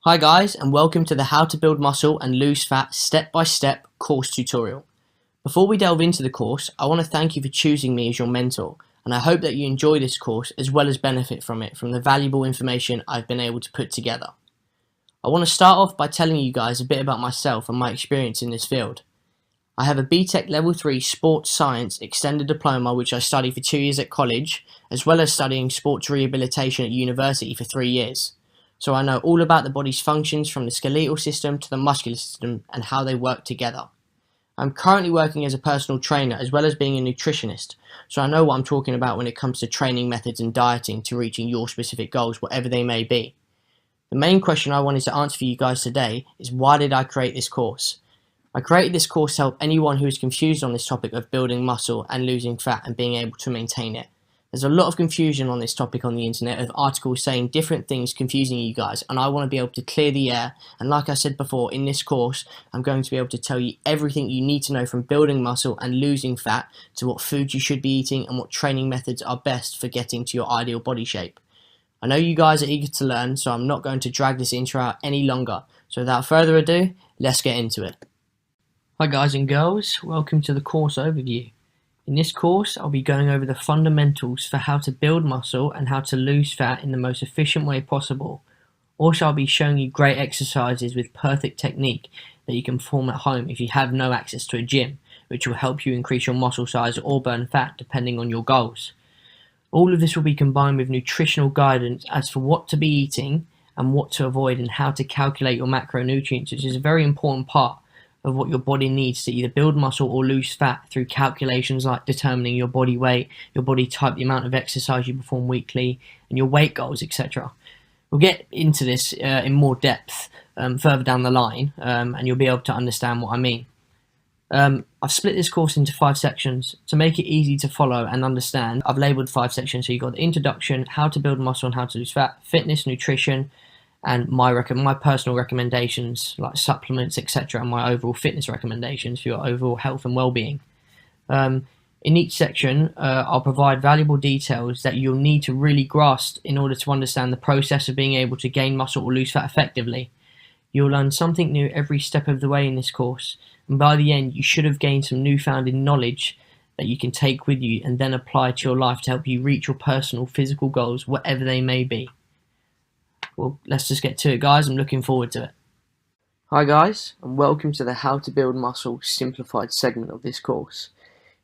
Hi guys, and welcome to the How to Build Muscle and Lose Fat Step-by-Step course tutorial. Before we delve into the course, I want to thank you for choosing me as your mentor, and I hope that you enjoy this course as well as benefit from it from the valuable information I've been able to put together. I want to start off by telling you guys a bit about myself and my experience in this field. I have a BTEC Level 3 Sports Science Extended Diploma which I studied for 2 years at college, as well as studying sports rehabilitation at university for 3 years. So I know all about the body's functions from the skeletal system to the muscular system and how they work together. I'm currently working as a personal trainer as well as being a nutritionist, so I know what I'm talking about when it comes to training methods and dieting to reaching your specific goals, whatever they may be. The main question I wanted to answer for you guys today is, why did I create this course? I created this course to help anyone who is confused on this topic of building muscle and losing fat and being able to maintain it. There's a lot of confusion on this topic on the internet, of articles saying different things confusing you guys, and I want to be able to clear the air. And like I said before, in this course I'm going to be able to tell you everything you need to know from building muscle and losing fat to what foods you should be eating and what training methods are best for getting to your ideal body shape. I know you guys are eager to learn, so I'm not going to drag this intro out any longer. So without further ado, let's get into it. Hi guys and girls, welcome to the course overview. In this course, I'll be going over the fundamentals for how to build muscle and how to lose fat in the most efficient way possible. Also, I'll be showing you great exercises with perfect technique that you can perform at home if you have no access to a gym, which will help you increase your muscle size or burn fat depending on your goals. All of this will be combined with nutritional guidance as for what to be eating and what to avoid, and how to calculate your macronutrients, which is a very important part of what your body needs to either build muscle or lose fat, through calculations like determining your body weight, your body type, the amount of exercise you perform weekly, and your weight goals, etc. We'll get into this in more depth further down the line, and you'll be able to understand what I mean. I've split this course into 5 sections to make it easy to follow and understand. I've labelled 5 sections, so you've got the introduction, how to build muscle and how to lose fat, fitness, nutrition, and my personal recommendations like supplements, etc., and my overall fitness recommendations for your overall health and well-being. In each section, I'll provide valuable details that you'll need to really grasp in order to understand the process of being able to gain muscle or lose fat effectively. You'll learn something new every step of the way in this course, and by the end you should have gained some newfound knowledge that you can take with you and then apply to your life to help you reach your personal physical goals, whatever they may be. Well, let's just get to it, guys. I'm looking forward to it. Hi guys, and welcome to the How to Build Muscle simplified segment of this course.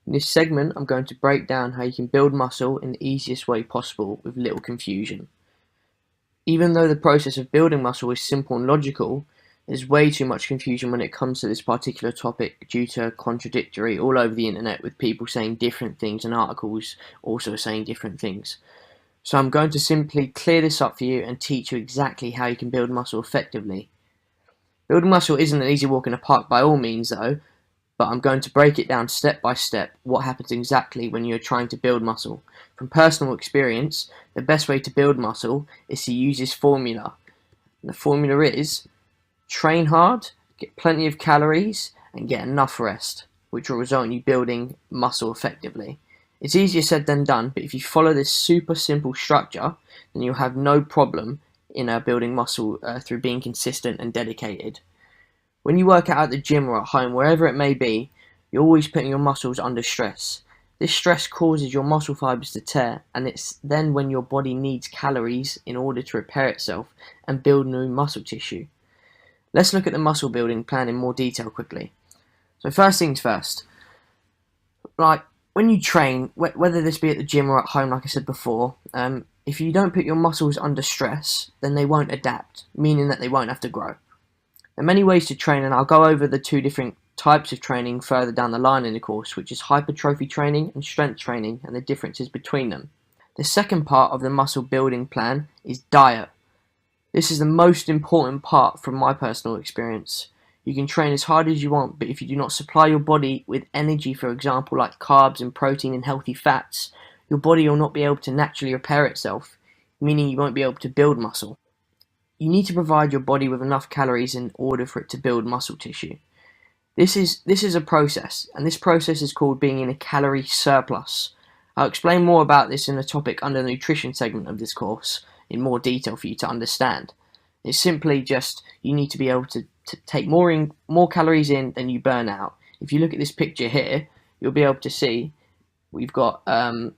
In this segment, I'm going to break down how you can build muscle in the easiest way possible with little confusion. Even though the process of building muscle is simple and logical, there's way too much confusion when it comes to this particular topic due to contradictory all over the internet, with people saying different things and articles also saying different things. So I'm going to simply clear this up for you and teach you exactly how you can build muscle effectively. Building muscle isn't an easy walk in the park by all means though, but I'm going to break it down step by step what happens exactly when you're trying to build muscle. From personal experience, the best way to build muscle is to use this formula. And the formula is: train hard, get plenty of calories, and get enough rest, which will result in you building muscle effectively. It's easier said than done, but if you follow this super simple structure, then you'll have no problem in building muscle through being consistent and dedicated. When you work out at the gym or at home, wherever it may be, you're always putting your muscles under stress. This stress causes your muscle fibers to tear, and it's then when your body needs calories in order to repair itself and build new muscle tissue. Let's look at the muscle building plan in more detail quickly. So first things first, when you train, whether this be at the gym or at home, like I said before, if you don't put your muscles under stress, then they won't adapt, meaning that they won't have to grow. There are many ways to train, and I'll go over the 2 different types of training further down the line in the course, which is hypertrophy training and strength training, and the differences between them. The second part of the muscle building plan is diet. This is the most important part from my personal experience. You can train as hard as you want, but if you do not supply your body with energy, for example like carbs and protein and healthy fats, your body will not be able to naturally repair itself, meaning you won't be able to build muscle. You need to provide your body with enough calories in order for it to build muscle tissue. This is a process, and this process is called being in a calorie surplus. I'll explain more about this in a topic under the nutrition segment of this course in more detail for you to understand. It's simply just you need to be able to take more calories in than you burn out. If you look at this picture here, you'll be able to see we've got a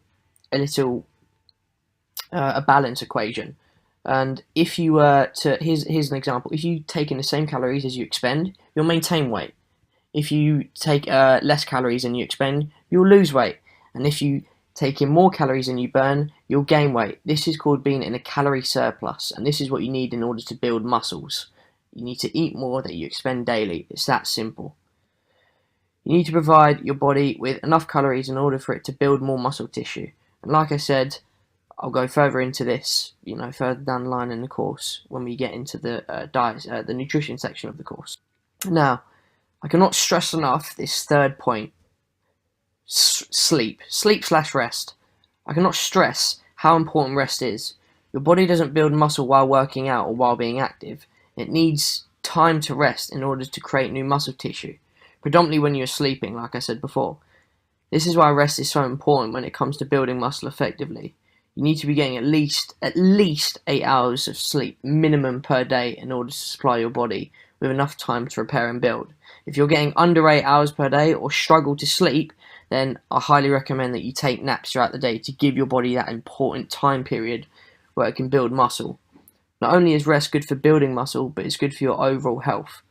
little a balance equation. And if you were to, here's an example, if you take in the same calories as you expend, you'll maintain weight. If you take less calories than you expend, you'll lose weight. And if you take in more calories than you burn, you'll gain weight. This is called being in a calorie surplus, and this is what you need in order to build muscles. You need to eat more than you expend daily. It's that simple. You need to provide your body with enough calories in order for it to build more muscle tissue. And like I said, I'll go further into this, further down the line in the course when we get into the the nutrition section of the course. Now, I cannot stress enough this third point: sleep / rest. I cannot stress how important rest is. Your body doesn't build muscle while working out or while being active. It needs time to rest in order to create new muscle tissue, predominantly when you're sleeping, like I said before. This is why rest is so important when it comes to building muscle effectively. You need to be getting at least 8 hours of sleep minimum per day in order to supply your body with enough time to repair and build. If you're getting under 8 hours per day or struggle to sleep, then I highly recommend that you take naps throughout the day to give your body that important time period where it can build muscle. Not only is rest good for building muscle, but it's good for your overall health.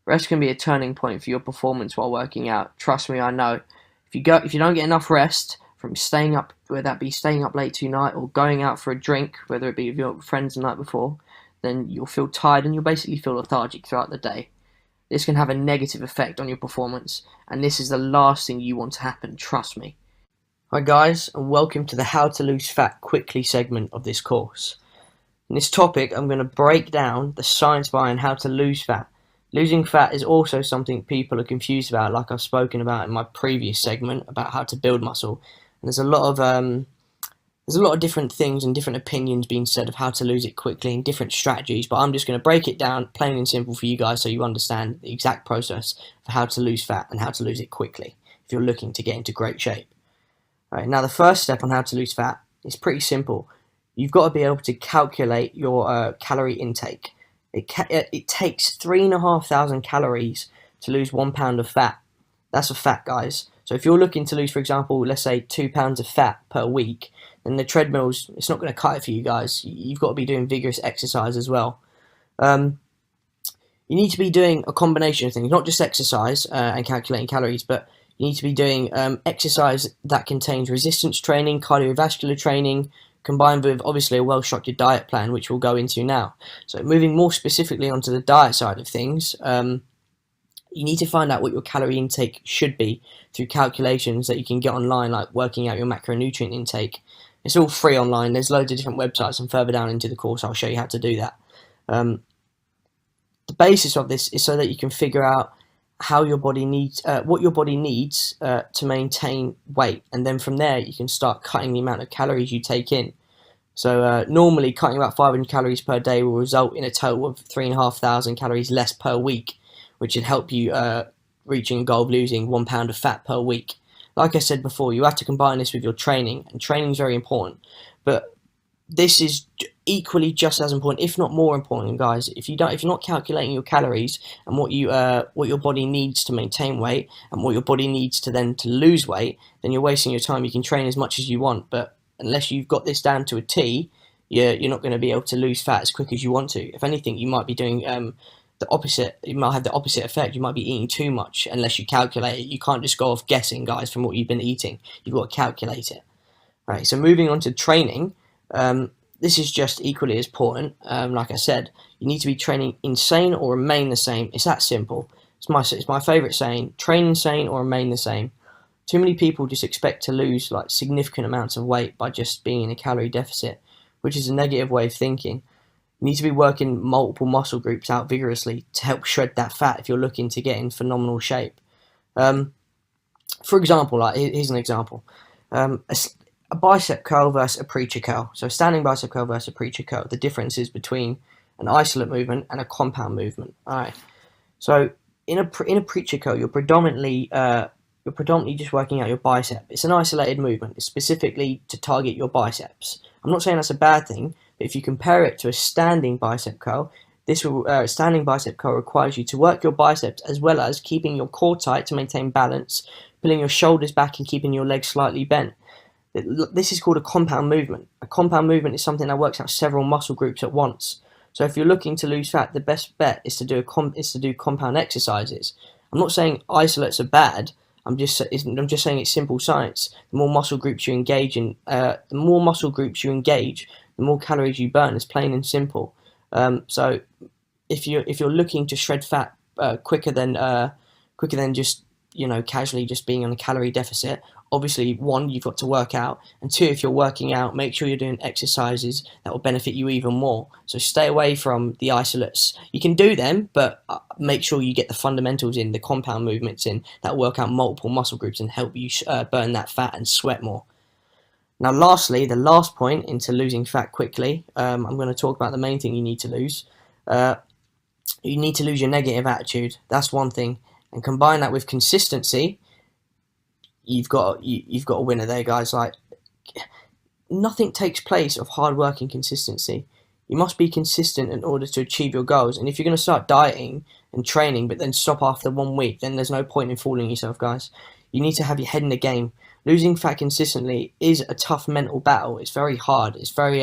Rest can be a turning point for your performance while working out. Trust me, I know. If you don't get enough rest from staying up, whether that be staying up late tonight or going out for a drink, whether it be with your friends the night before, then you'll feel tired and you'll basically feel lethargic throughout the day. This can have a negative effect on your performance, and this is the last thing you want to happen, trust me. Hi guys, and welcome to the How to Lose Fat Quickly segment of this course. In this topic, I'm going to break down the science behind how to lose fat. Losing fat is also something people are confused about, like I've spoken about in my previous segment about how to build muscle. And there's a lot of different things and different opinions being said of how to lose it quickly and different strategies, but I'm just going to break it down plain and simple for you guys so you understand the exact process for how to lose fat and how to lose it quickly if you're looking to get into great shape. All right, now the first step on how to lose fat is pretty simple. You've got to be able to calculate your calorie intake. It takes 3,500 calories to lose 1 pound of fat. That's a fact, guys. So if you're looking to lose, for example, let's say 2 pounds of fat per week, then the treadmills, it's not going to cut it for you guys. You've got to be doing vigorous exercise as well. You need to be doing a combination of things, not just exercise and calculating calories, but you need to be doing exercise that contains resistance training, cardiovascular training, combined with obviously a well-structured diet plan, which we'll go into now. So moving more specifically onto the diet side of things, you need to find out what your calorie intake should be through calculations that you can get online, like working out your macronutrient intake. It's all free online. There's loads of different websites, and further down into the course I'll show you how to do that. The basis of this is so that you can figure out how your body needs, what your body needs to maintain weight, and then from there you can start cutting the amount of calories you take in. So normally cutting about 500 calories per day will result in a total of 3,500 calories less per week, which should help you reaching a goal of losing 1 pound of fat per week. Like I said before, you have to combine this with your training, and training is very important, but this is equally just as important, if not more important, guys. If you're not calculating your calories and what your body needs to maintain weight and what your body needs to lose weight, then you're wasting your time. You can train as much as you want, but unless you've got this down to a T, you're not going to be able to lose fat as quick as you want to. If anything, you might be doing the opposite. You might have the opposite effect. You might be eating too much unless you calculate it. You can't just go off guessing, guys, from what you've been eating. You've got to calculate it. Right. So moving on to training. This is just equally as important. Like I said, you need to be training insane or remain the same. It's that simple. It's my favourite saying: train insane or remain the same. Too many people just expect to lose like significant amounts of weight by just being in a calorie deficit, which is a negative way of thinking. You need to be working multiple muscle groups out vigorously to help shred that fat if you're looking to get in phenomenal shape. For example, like here's an example. A bicep curl versus a preacher curl. So a standing bicep curl versus a preacher curl. The difference is between an isolate movement and a compound movement. All right. So in a preacher curl, you're predominantly just working out your bicep. It's an isolated movement. It's specifically to target your biceps. I'm not saying that's a bad thing, but if you compare it to a standing bicep curl, Standing bicep curl requires you to work your biceps as well as keeping your core tight to maintain balance, pulling your shoulders back and keeping your legs slightly bent. This is called a compound movement. A compound movement is something that works out several muscle groups at once. So if you're looking to lose fat, the best bet is to do compound exercises. I'm not saying isolates are bad. I'm just saying it's simple science. The more muscle groups you engage, the more calories you burn. It's plain and simple. So if you're looking to shred fat quicker than just casually just being on a calorie deficit, obviously, one, you've got to work out, and two, if you're working out, make sure you're doing exercises that will benefit you even more. So stay away from the isolates. You can do them, but make sure you get the fundamentals in, the compound movements in, that work out multiple muscle groups and help you burn that fat and sweat more. Now, lastly, the last point into losing fat quickly, I'm going to talk about the main thing you need to lose. You need to lose your negative attitude. That's one thing. And combine that with consistency, you've got a winner there, guys. Like, nothing takes place of hard work and consistency. You must be consistent in order to achieve your goals. And if you're going to start dieting and training but then stop after 1 week, then there's no point in fooling yourself, guys. You need to have your head in the game. Losing fat consistently is a tough mental battle. It's very hard. It's very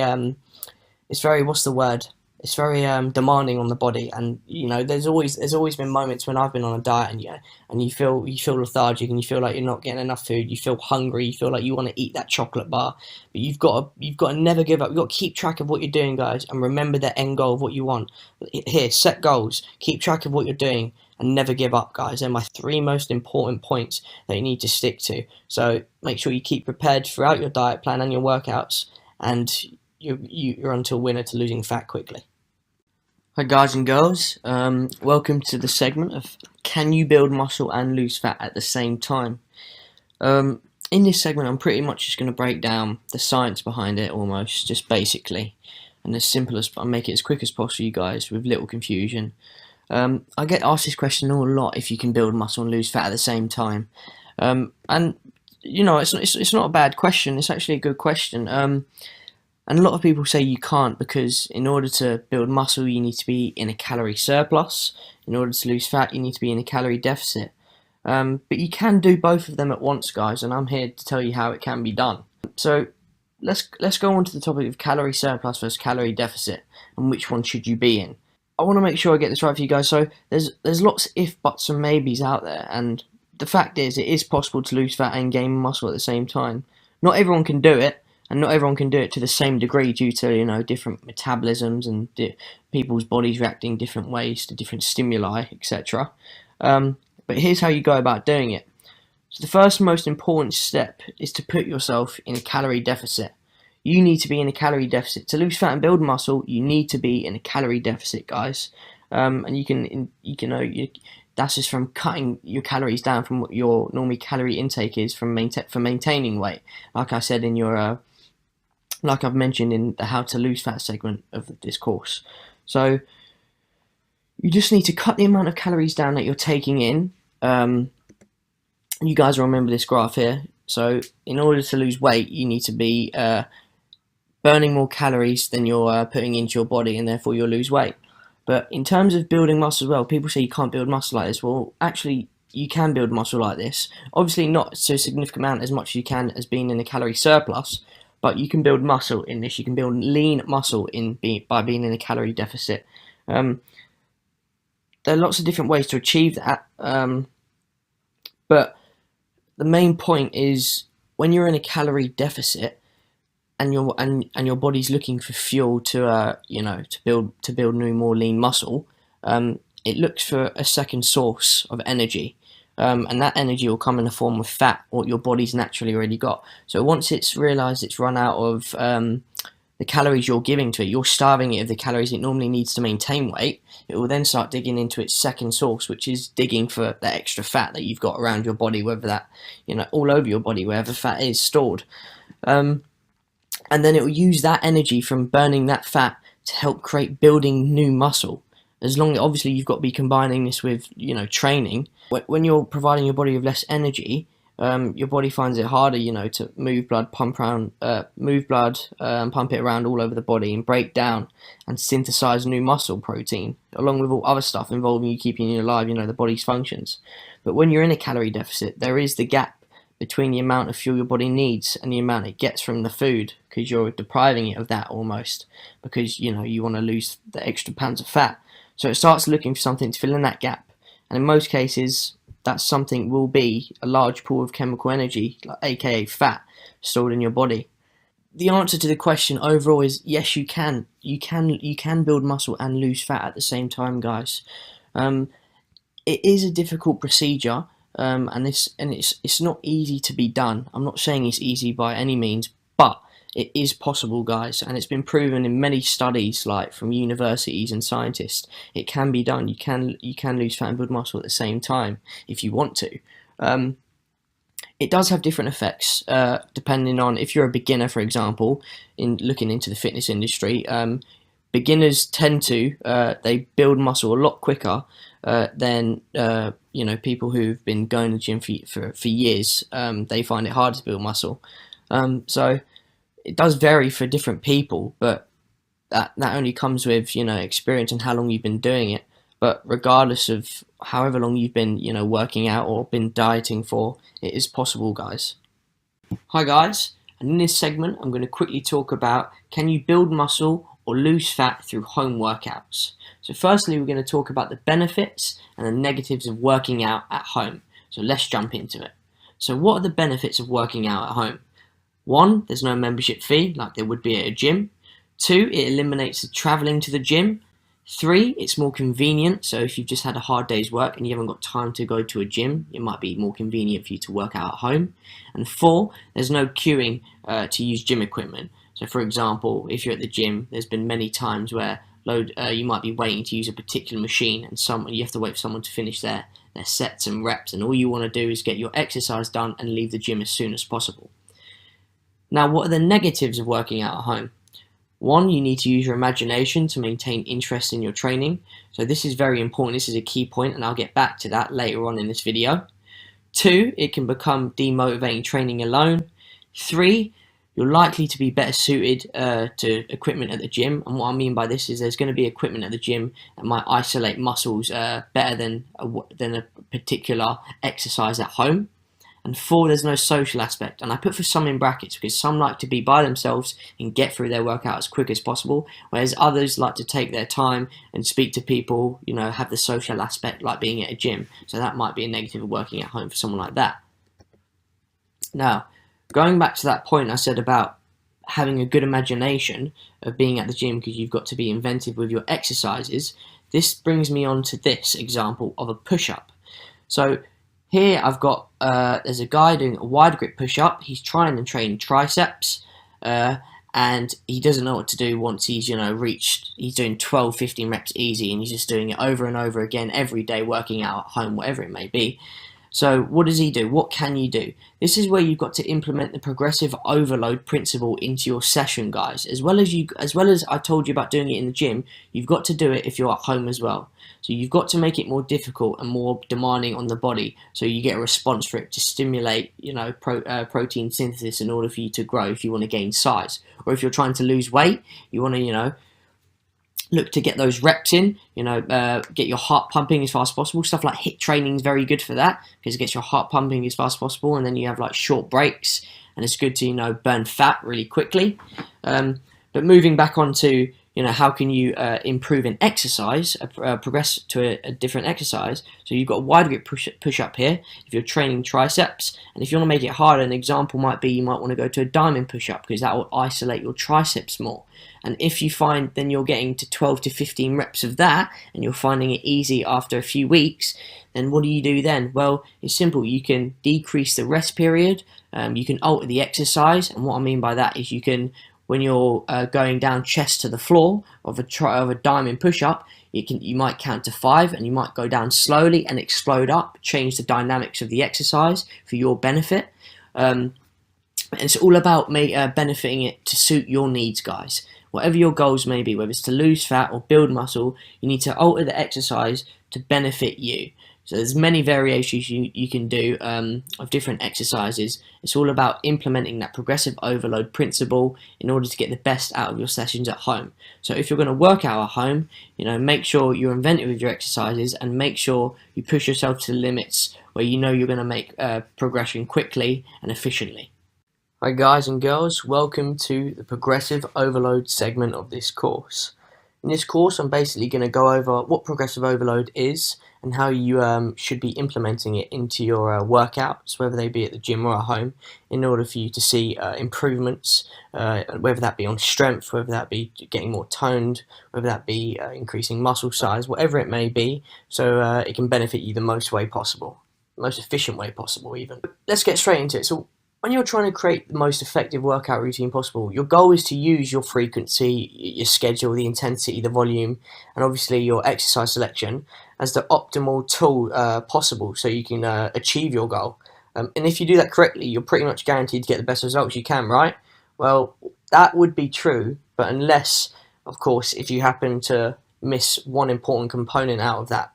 what's the word? It's very demanding on the body, and there's always been moments when I've been on a diet and you feel lethargic and you feel like you're not getting enough food. You feel hungry. You feel like you want to eat that chocolate bar, but you've got to never give up. You've got to keep track of what you're doing, guys, and remember the end goal of what you want. Here, set goals, keep track of what you're doing, and never give up, guys. They're my 3 most important points that you need to stick to. So make sure you keep prepared throughout your diet plan and your workouts, and you're onto a winner to losing fat quickly. Hi guys and girls, welcome to the segment of can you build muscle and lose fat at the same time. In this segment I'm pretty much just going to break down the science behind it almost, just basically, and I'll make it as quick as possible, you guys, with little confusion. I get asked this question a lot, if you can build muscle and lose fat at the same time, and it's not a bad question. It's actually a good question. And a lot of people say you can't, because in order to build muscle you need to be in a calorie surplus. In order to lose fat you need to be in a calorie deficit. But you can do both of them at once, guys, and I'm here to tell you how it can be done. So let's go on to the topic of calorie surplus versus calorie deficit, and which one should you be in. I want to make sure I get this right for you guys. So there's lots of if, buts and maybes out there, and the fact is it is possible to lose fat and gain muscle at the same time. Not everyone can do it. And not everyone can do it to the same degree due to different metabolisms and people's bodies reacting different ways to different stimuli, etc. But here's how you go about doing it. So the first most important step is to put yourself in a calorie deficit. You need to be in a calorie deficit to lose fat and build muscle. You need to be in a calorie deficit, guys. And that's just from cutting your calories down from what your normally calorie intake is for maintaining weight. Like I said in your like I've mentioned in the how to lose fat segment of this course. So you just need to cut the amount of calories down that you're taking in. You guys will remember this graph here. So in order to lose weight, you need to be burning more calories than you're putting into your body, and therefore you'll lose weight. But in terms of building muscle as well, people say you can't build muscle like this. Well, actually, you can build muscle like this. Obviously not so significant amount as much as you can as being in a calorie surplus, but you can build muscle in this. You can build lean muscle by being in a calorie deficit. There are lots of different ways to achieve that, but the main point is when you're in a calorie deficit and your body's looking for fuel to build new, more lean muscle, it looks for a second source of energy. And that energy will come in the form of fat, what your body's naturally already got. So once it's realised it's run out of the calories you're giving to it, you're starving it of the calories it normally needs to maintain weight, it will then start digging into its second source, which is digging for that extra fat that you've got around your body, whether that, all over your body, wherever fat is stored. And then it will use that energy from burning that fat to help create building new muscle. As long as, obviously, you've got to be combining this with, training. When you're providing your body with less energy, your body finds it harder, to move blood, pump it around all over the body and break down and synthesize new muscle protein, along with all other stuff involving you keeping you alive, the body's functions. But when you're in a calorie deficit, there is the gap between the amount of fuel your body needs and the amount it gets from the food, because you're depriving it of that almost, because you want to lose the extra pounds of fat. So it starts looking for something to fill in that gap, and in most cases that something will be a large pool of chemical energy, aka fat, stored in your body. The answer to the question overall is yes, you can build muscle and lose fat at the same time, guys. It is a difficult procedure, and it's not easy to be done. I'm not saying it's easy by any means, but it is possible, guys, and it's been proven in many studies, like from universities and scientists. It can be done. You can lose fat and build muscle at the same time if you want to. It does have different effects depending on if you're a beginner, for example, in looking into the fitness industry. Beginners tend to they build muscle a lot quicker than people who've been going to the gym for years. They find it hard to build muscle. So it does vary for different people, but that only comes with experience and how long you've been doing it. But regardless of however long you've been working out or been dieting for, it is possible, guys. Hi guys, and in this segment I'm going to quickly talk about, can you build muscle or lose fat through home workouts? So firstly, we're going to talk about the benefits and the negatives of working out at home. So let's jump into it. So what are the benefits of working out at home? 1, there's no membership fee like there would be at a gym. 2, it eliminates the travelling to the gym. 3, it's more convenient, so if you've just had a hard day's work and you haven't got time to go to a gym, it might be more convenient for you to work out at home. And 4, there's no queuing to use gym equipment. So for example, if you're at the gym, there's been many times where you might be waiting to use a particular machine and you have to wait for someone to finish their sets and reps, and all you want to do is get your exercise done and leave the gym as soon as possible. Now, what are the negatives of working out at home? 1, you need to use your imagination to maintain interest in your training. So this is very important. This is a key point, and I'll get back to that later on in this video. 2, it can become demotivating training alone. 3, you're likely to be better suited to equipment at the gym. And what I mean by this is there's going to be equipment at the gym that might isolate muscles better than a particular exercise at home. And 4, there's no social aspect. And I put for some in brackets because some like to be by themselves and get through their workout as quick as possible, whereas others like to take their time and speak to people, have the social aspect like being at a gym. So that might be a negative of working at home for someone like that. Now, going back to that point I said about having a good imagination of being at the gym because you've got to be inventive with your exercises, this brings me on to this example of a push-up. So here I've got, there's a guy doing a wide grip push-up. He's trying to train triceps, and he doesn't know what to do once he's, he's doing 12, 15 reps easy, and he's just doing it over and over again every day, working out at home, whatever it may be. So what does he do? What can you do? This is where you've got to implement the progressive overload principle into your session, guys. As well as I told you about doing it in the gym, you've got to do it if you're at home as well. So you've got to make it more difficult and more demanding on the body, so you get a response for it to stimulate, protein synthesis in order for you to grow if you want to gain size. Or if you're trying to lose weight, you want to, look to get those reps in, get your heart pumping as fast as possible. Stuff like HIIT training is very good for that because it gets your heart pumping as fast as possible, and then you have like short breaks, and it's good to, burn fat really quickly. But moving back onto, how can you improve an exercise, progress to a different exercise. So you've got a wide grip push up here if you're training triceps, and if you want to make it harder, an example might be you might want to go to a diamond push up because that will isolate your triceps more. And if you find then you're getting to 12 to 15 reps of that and you're finding it easy after a few weeks, then what do you do then? Well, it's simple. You can decrease the rest period, you can alter the exercise, and what I mean by that is you can, when you're going down chest to the floor of a diamond push-up, you might count to 5 and you might go down slowly and explode up, change the dynamics of the exercise for your benefit. And it's all about benefiting it to suit your needs, guys. Whatever your goals may be, whether it's to lose fat or build muscle, you need to alter the exercise to benefit you. So there's many variations you can do of different exercises. It's all about implementing that progressive overload principle in order to get the best out of your sessions at home. So if you're going to work out at home, make sure you're inventive with your exercises and make sure you push yourself to the limits where you know you're going to make progression quickly and efficiently. Hi guys and girls, welcome to the progressive overload segment of this course. In this course I'm basically going to go over what progressive overload is and how you should be implementing it into your workouts, whether they be at the gym or at home, in order for you to see improvements, whether that be on strength, whether that be getting more toned, whether that be increasing muscle size, whatever it may be, so it can benefit you the most way possible, most efficient way possible even. Let's get straight into it. So when you're trying to create the most effective workout routine possible, your goal is to use your frequency, your schedule, the intensity, the volume, and obviously your exercise selection as the optimal tool possible so you can achieve your goal. And if you do that correctly, you're pretty much guaranteed to get the best results you can, right? Well, that would be true, but unless, of course, if you happen to miss one important component out of that,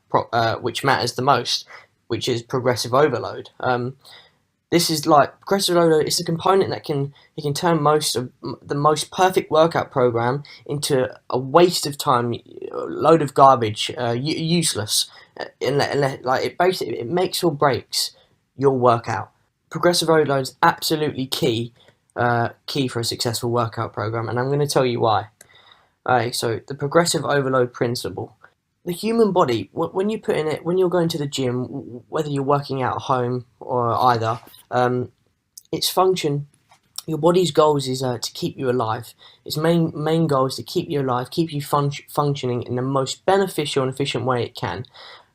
which matters the most, which is progressive overload. This is like progressive overload. It's a component that can turn the most perfect workout program into a waste of time, a load of garbage, useless. Like it makes or breaks your workout. Progressive overload is absolutely key for a successful workout program, and I'm going to tell you why. Alright, so the progressive overload principle. The human body, when you put in it, when you're going to the gym, whether you're working out at home or either, its function, your body's goals is to keep you alive. Its main goal is to keep you alive, keep you functioning in the most beneficial and efficient way it can,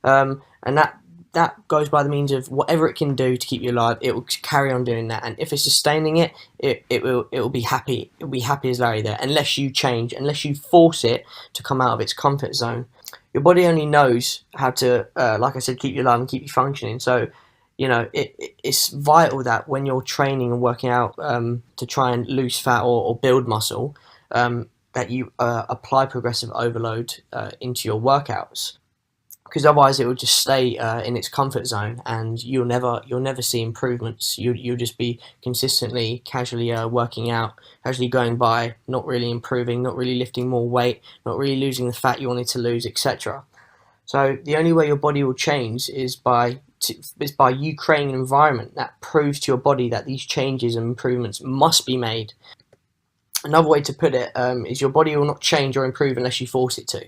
and that goes by the means of whatever it can do to keep you alive. It will carry on doing that, and if it's sustaining it, it will be happy. It will be happy as Larry there, unless you change, unless you force it to come out of its comfort zone. Your body only knows how to, like I said, keep you alive and keep you functioning. So, it's vital that when you're training and working out to try and lose fat or build muscle, that you apply progressive overload into your workouts. Because otherwise it will just stay in its comfort zone, and you'll never see improvements. You'll just be consistently, casually working out, casually going by, not really improving, not really lifting more weight, not really losing the fat you wanted to lose, etc. So the only way your body will change is by you creating an environment that proves to your body that these changes and improvements must be made. Another way to put it is your body will not change or improve unless you force it to.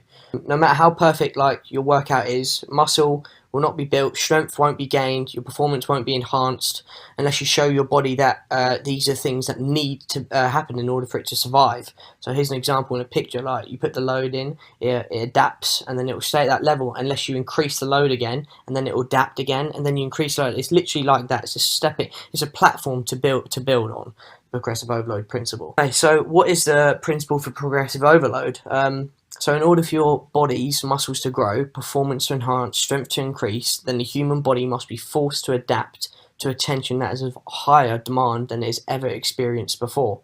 No matter how perfect your workout is, muscle will not be built, strength won't be gained, your performance won't be enhanced unless you show your body that these are things that need to happen in order for it to survive. So here's an example in a picture. Like, you put the load in, it adapts, and then it will stay at that level unless you increase the load again, and then it will adapt again, and then you increase the load. It's literally like that. It's a platform to build on. Progressive overload principle. Okay, so what is the principle for progressive overload? So in order for your body's muscles to grow, performance to enhance, strength to increase, then the human body must be forced to adapt to a tension that is of higher demand than it has ever experienced before.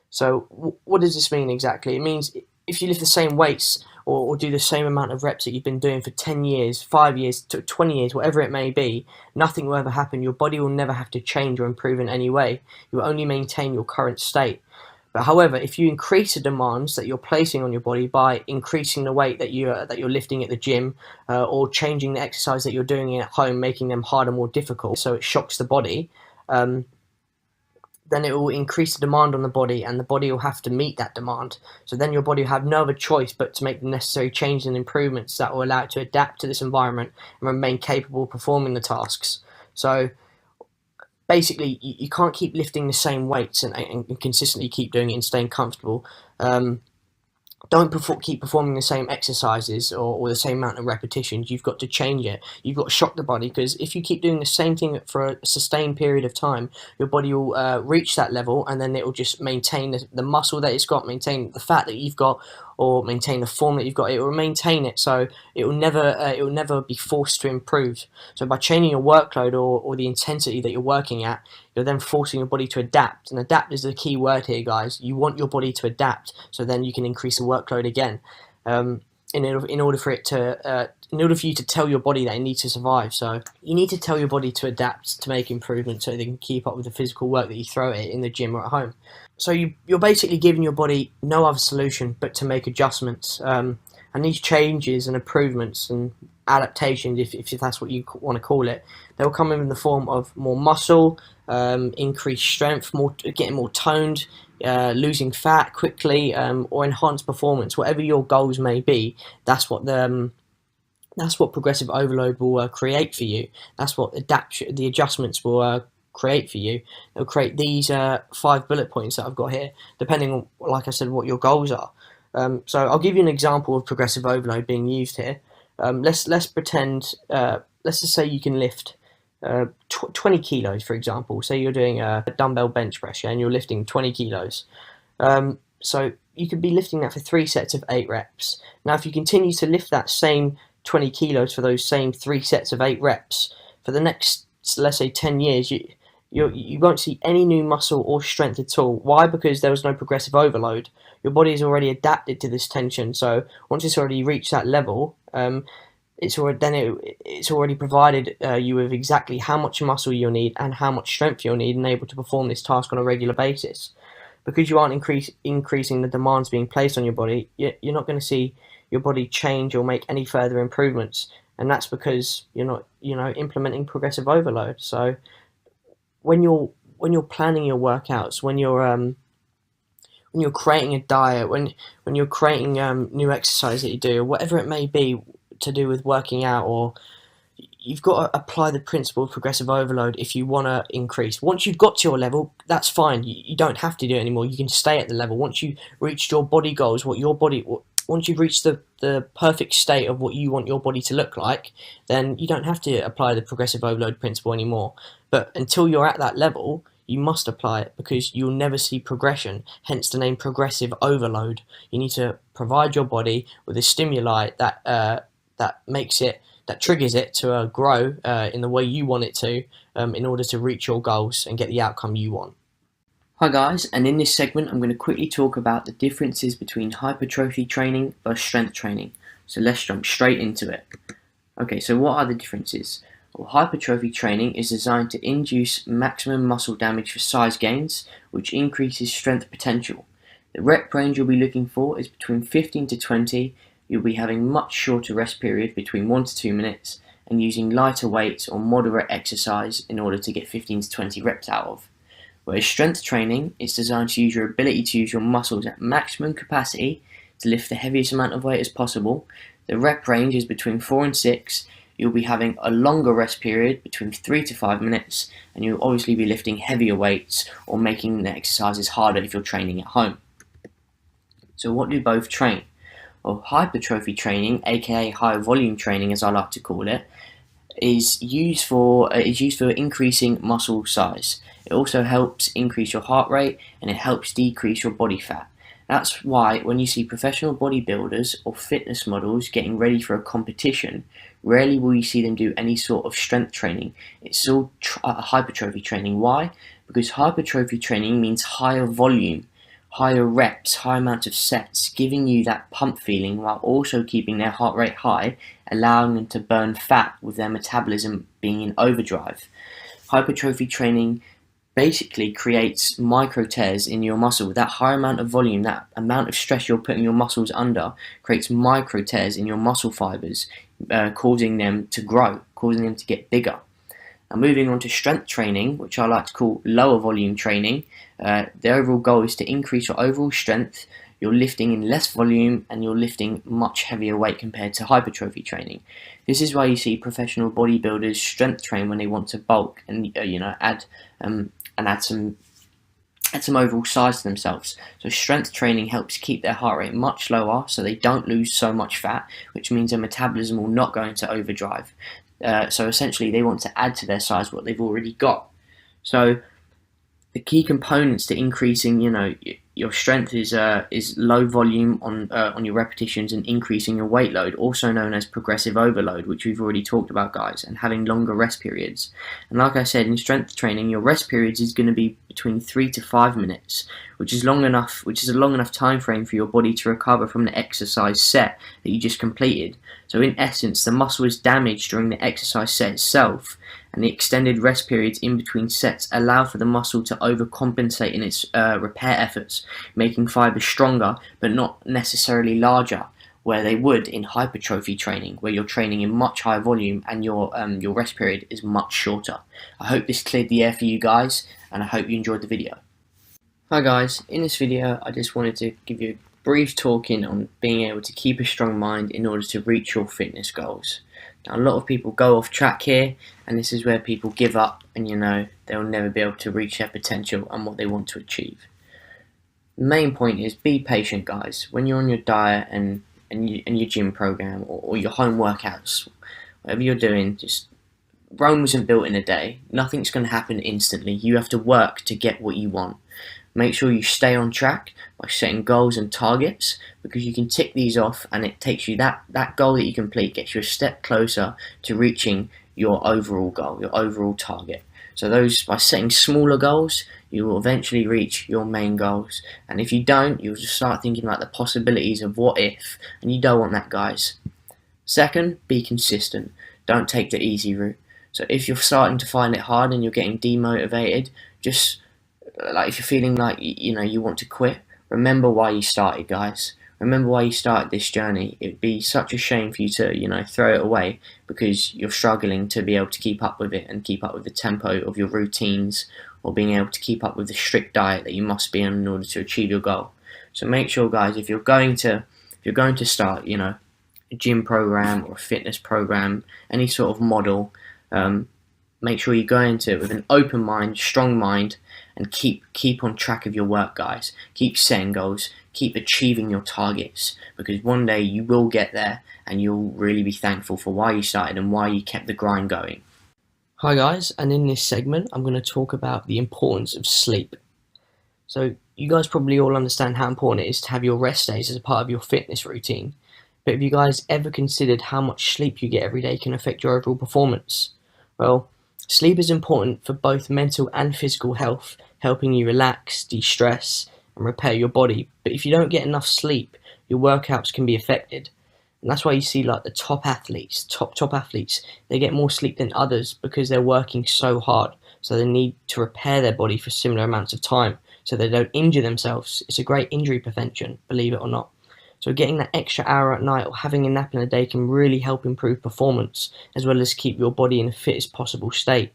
So what does this mean exactly? It means if you lift the same weights or do the same amount of reps that you've been doing for 10 years, 5 years, 20 years, whatever it may be, nothing will ever happen. Your body will never have to change or improve in any way. You will only maintain your current state. But however, if you increase the demands that you're placing on your body by increasing the weight that you're lifting at the gym, or changing the exercise that you're doing at home, making them harder, more difficult, so it shocks the body, then it will increase the demand on the body, and the body will have to meet that demand. So then your body will have no other choice but to make the necessary changes and improvements that will allow it to adapt to this environment and remain capable of performing the tasks. So basically, you can't keep lifting the same weights and consistently keep doing it and staying comfortable. Don't keep performing the same exercises or the same amount of repetitions. You've got to change it. You've got to shock the body, because if you keep doing the same thing for a sustained period of time, your body will reach that level, and then it will just maintain the muscle that it's got, maintain the fat that you've got, or maintain the form that you've got. It will maintain it, so it will never be forced to improve. So by changing your workload or the intensity that you're working at, you're then forcing your body to adapt, and adapt is the key word here, guys. You want your body to adapt, so then you can increase the workload again. in order for you to tell your body that it needs to survive. So you need to tell your body to adapt, to make improvements, so they can keep up with the physical work that you throw at it in the gym or at home. So you're basically giving your body no other solution but to make adjustments. And these changes and improvements and adaptations, if that's what you want to call it, they'll come in the form of more muscle, increased strength, getting more toned, losing fat quickly, or enhanced performance. Whatever your goals may be, that's what progressive overload will create for you. That's what the adjustments will create for you. It'll create these 5 bullet points that I've got here, depending on, like I said, what your goals are. So I'll give you an example of progressive overload being used here. Let's pretend, let's just say you can lift 20 kilos, for example. Say you're doing a dumbbell bench press, and you're lifting 20 kilos. So you could be lifting that for 3 sets of 8 reps. Now, if you continue to lift that same 20 kilos for those same 3 sets of 8 reps for the next, let's say, 10 years, you won't see any new muscle or strength at all. Why? Because there was no progressive overload. Your body is already adapted to this tension. So once it's already reached that level, it's already provided you with exactly how much muscle you'll need and how much strength you'll need, and able to perform this task on a regular basis. Because you aren't increasing the demands being placed on your body, you're not going to see your body change or make any further improvements, and that's because you're not, implementing progressive overload. So when you're planning your workouts, when you're creating a diet, when you're creating new exercise that you do, whatever it may be to do with working out, or you've got to apply the principle of progressive overload if you want to increase. Once you've got to your level, that's fine. You don't have to do it anymore. You can stay at the level. Once you've reached your body goals, once you've reached the perfect state of what you want your body to look like, then you don't have to apply the progressive overload principle anymore. But until you're at that level, you must apply it, because you'll never see progression, hence the name progressive overload. You need to provide your body with a stimuli that triggers it to grow in the way you want it to, in order to reach your goals and get the outcome you want. Hi guys, and in this segment I'm going to quickly talk about the differences between hypertrophy training versus strength training. So let's jump straight into it. Okay, so what are the differences? Well, hypertrophy training is designed to induce maximum muscle damage for size gains, which increases strength potential. The rep range you'll be looking for is between 15 to 20. You'll be having much shorter rest period, between 1 to 2 minutes, and using lighter weights or moderate exercise in order to get 15 to 20 reps out of. Whereas strength training is designed to use your ability to use your muscles at maximum capacity to lift the heaviest amount of weight as possible. The rep range is between 4 and 6. You'll be having a longer rest period, between 3 to 5 minutes, and you'll obviously be lifting heavier weights or making the exercises harder if you're training at home. So what do both train? Well, hypertrophy training, aka high volume training as I like to call it, is used for increasing muscle size. It also helps increase your heart rate, and it helps decrease your body fat. That's why when you see professional bodybuilders or fitness models getting ready for a competition, rarely will you see them do any sort of strength training. It's all hypertrophy training. Why? Because hypertrophy training means higher volume, higher reps, high amount of sets, giving you that pump feeling while also keeping their heart rate high, allowing them to burn fat with their metabolism being in overdrive. Hypertrophy training basically creates micro tears in your muscle. That high amount of volume, that amount of stress you're putting your muscles under, creates micro tears in your muscle fibers, causing them to grow, causing them to get bigger. Now, moving on to strength training, which I like to call lower volume training, the overall goal is to increase your overall strength. You're lifting in less volume and you're lifting much heavier weight compared to hypertrophy training. This is why you see professional bodybuilders strength train when they want to bulk and add some overall size to themselves. So strength training helps keep their heart rate much lower so they don't lose so much fat, which means their metabolism will not go into overdrive. So essentially they want to add to their size what they've already got. So the key components to increasing, your strength is low volume on your repetitions and increasing your weight load, also known as progressive overload, which we've already talked about, guys, and having longer rest periods. And like I said, in strength training, your rest periods is going to be between 3 to 5 minutes, which is a long enough time frame for your body to recover from the exercise set that you just completed. So in essence, the muscle is damaged during the exercise set itself, and the extended rest periods in between sets allow for the muscle to overcompensate in its repair efforts, making fibers stronger but not necessarily larger, where they would in hypertrophy training, where you're training in much higher volume and your rest period is much shorter. I hope this cleared the air for you guys, and I hope you enjoyed the video. Hi guys, in this video I just wanted to give you a brief talking on being able to keep a strong mind in order to reach your fitness goals. Now, a lot of people go off track here, and this is where people give up and they'll never be able to reach their potential and what they want to achieve. The main point is be patient, guys. When you're on your diet and your gym program or your home workouts, whatever you're doing, just Rome wasn't built in a day. Nothing's going to happen instantly. You have to work to get what you want. Make sure you stay on track by setting goals and targets, because you can tick these off and it takes you that goal that you complete gets you a step closer to reaching your overall goal, your overall target. So by setting smaller goals, you will eventually reach your main goals. And if you don't, you'll just start thinking about the possibilities of what if, and you don't want that, guys. Second, be consistent. Don't take the easy route. So if you're starting to find it hard and you're getting demotivated, just like if you're feeling like you want to quit, remember why you started, guys. Remember why you started this journey. It'd be such a shame for you to throw it away because you're struggling to be able to keep up with it and keep up with the tempo of your routines, or being able to keep up with the strict diet that you must be on in order to achieve your goal. So make sure, guys, if you're going to start a gym program or a fitness program, any sort of model, make sure you go into it with an open mind, strong mind, and keep on track of your work, guys. Keep setting goals, keep achieving your targets, because one day you will get there and you'll really be thankful for why you started and why you kept the grind going. Hi guys, and in this segment I'm going to talk about the importance of sleep. So you guys probably all understand how important it is to have your rest days as a part of your fitness routine, but have you guys ever considered how much sleep you get every day can affect your overall performance? Well, sleep is important for both mental and physical health, helping you relax, de-stress, and repair your body. But if you don't get enough sleep, your workouts can be affected. And that's why you see like the top athletes, they get more sleep than others because they're working so hard. So they need to repair their body for similar amounts of time so they don't injure themselves. It's a great injury prevention, believe it or not. So getting that extra hour at night or having a nap in a day can really help improve performance, as well as keep your body in the fittest possible state.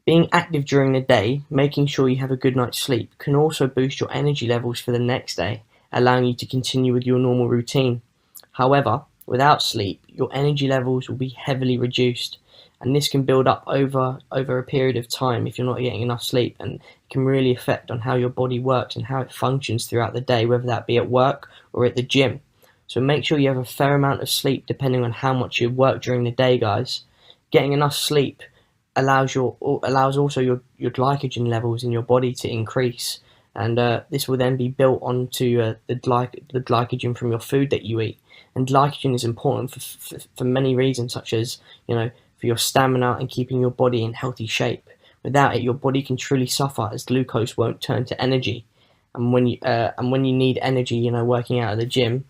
Being active during the day, making sure you have a good night's sleep, can also boost your energy levels for the next day, allowing you to continue with your normal routine. However, without sleep, your energy levels will be heavily reduced, and this can build up over a period of time if you're not getting enough sleep, and it can really affect on how your body works and how it functions throughout the day, whether that be at work or at the gym. So make sure you have a fair amount of sleep depending on how much you work during the day, guys. Getting enough sleep allows also your glycogen levels in your body to increase, and this will then be built onto the glycogen from your food that you eat. And glycogen is important for many reasons, such as for your stamina and keeping your body in healthy shape. Without it, your body can truly suffer, as glucose won't turn to energy. And when you need energy, working out at the gym,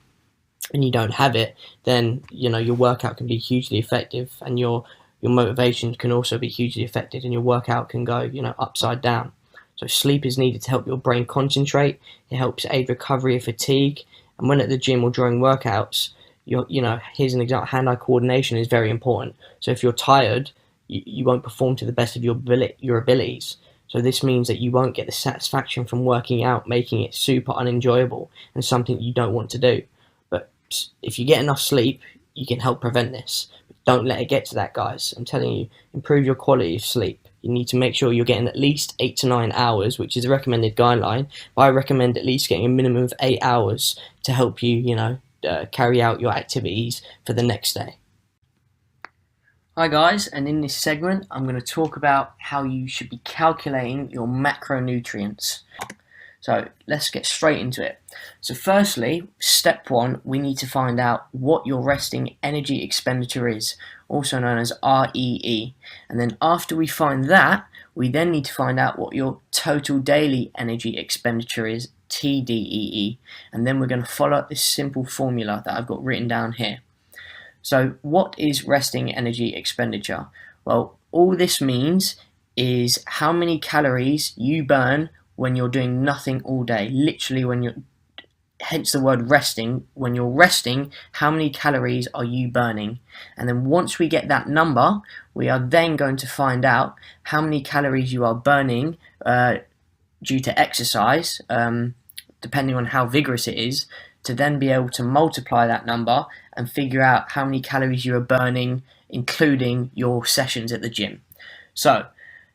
and you don't have it, then your workout can be hugely effective, and your motivation can also be hugely affected, and your workout can go upside down. So sleep is needed to help your brain concentrate. It helps aid recovery of fatigue, and when at the gym or during workouts, here's an example: hand-eye coordination is very important. So if you're tired, you won't perform to the best of your abilities. So this means that you won't get the satisfaction from working out, making it super unenjoyable and something you don't want to do. But if you get enough sleep, you can help prevent this. But don't let it get to that, guys. I'm telling you, improve your quality of sleep. You need to make sure you're getting at least 8 to 9 hours, which is a recommended guideline. But I recommend at least getting a minimum of 8 hours to help you, carry out your activities for the next day. Hi guys, and in this segment I'm going to talk about how you should be calculating your macronutrients. So let's get straight into it. So firstly, step one, we need to find out what your resting energy expenditure is, also known as REE. And then after we find that, we then need to find out what your total daily energy expenditure is, TDEE. And then we're going to follow up this simple formula that I've got written down here. So what is resting energy expenditure? Well, all this means is how many calories you burn when you're doing nothing all day. Literally when you're, hence the word resting, when you're resting, how many calories are you burning? And then once we get that number, we are then going to find out how many calories you are burning due to exercise, depending on how vigorous it is, to then be able to multiply that number and figure out how many calories you are burning, including your sessions at the gym. So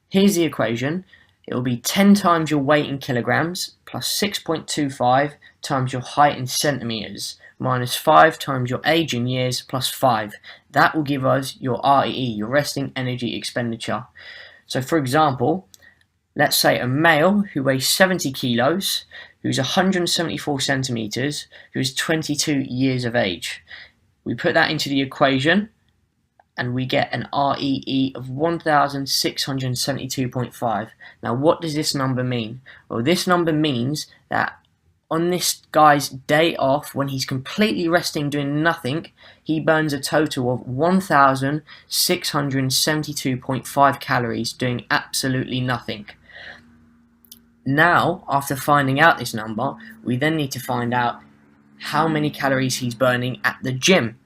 here's the equation. It will be 10 times your weight in kilograms plus 6.25 times your height in centimeters minus 5 times your age in years plus 5. That will give us your REE, your resting energy expenditure. So for example, let's say a male who weighs 70 kilos, who's 174 centimeters, who is 22 years of age. We put that into the equation and we get an REE of 1,672.5. Now what does this number mean? Well, this number means that on this guy's day off, when he's completely resting doing nothing, he burns a total of 1,672.5 calories doing absolutely nothing. Now, after finding out this number, we then need to find out how many calories he's burning at the gym.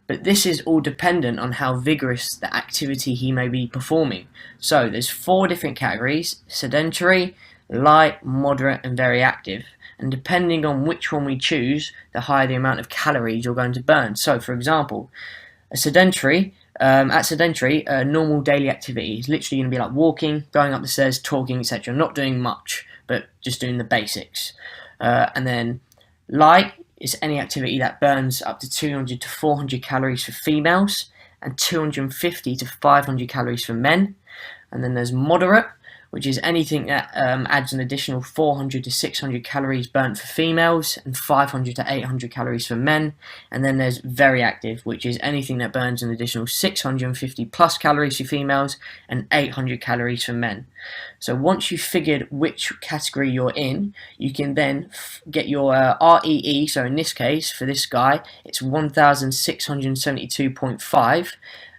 But this is all dependent on how vigorous the activity he may be performing. So there's 4 different categories: sedentary, light, moderate and very active. And depending on which one we choose, the higher the amount of calories you're going to burn. So for example, a sedentary, a normal daily activity is literally going to be like walking, going up the stairs, talking, etc. Not doing much, but just doing the basics. And then light is any activity that burns up to 200 to 400 calories for females and 250 to 500 calories for men. And then there's moderate, which is anything that adds an additional 400 to 600 calories burnt for females and 500 to 800 calories for men. And then there's very active, which is anything that burns an additional 650 plus calories for females and 800 calories for men. So once you've figured which category you're in, you can then get your REE. So in this case, for this guy, it's 1,672.5,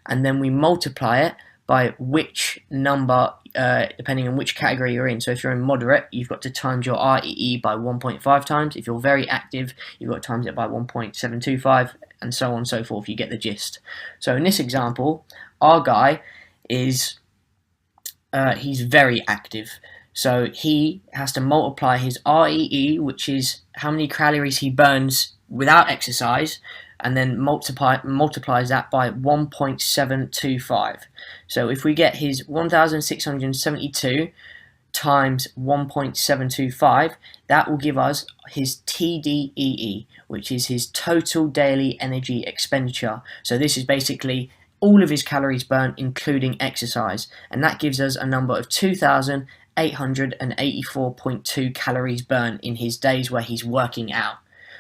and then we multiply it by which number, depending on which category you're in. So if you're in moderate, you've got to times your REE by 1.5 times. If you're very active, you've got to times it by 1.725, and so on and so forth. You get the gist. So in this example, our guy is he's very active. So he has to multiply his REE, which is how many calories he burns without exercise, and then multiplies that by 1.725. So if we get his 1,672 times 1.725, that will give us his TDEE, which is his total daily energy expenditure. So this is basically all of his calories burnt, including exercise, and that gives us a number of 2,884.2 calories burnt in his days where he's working out.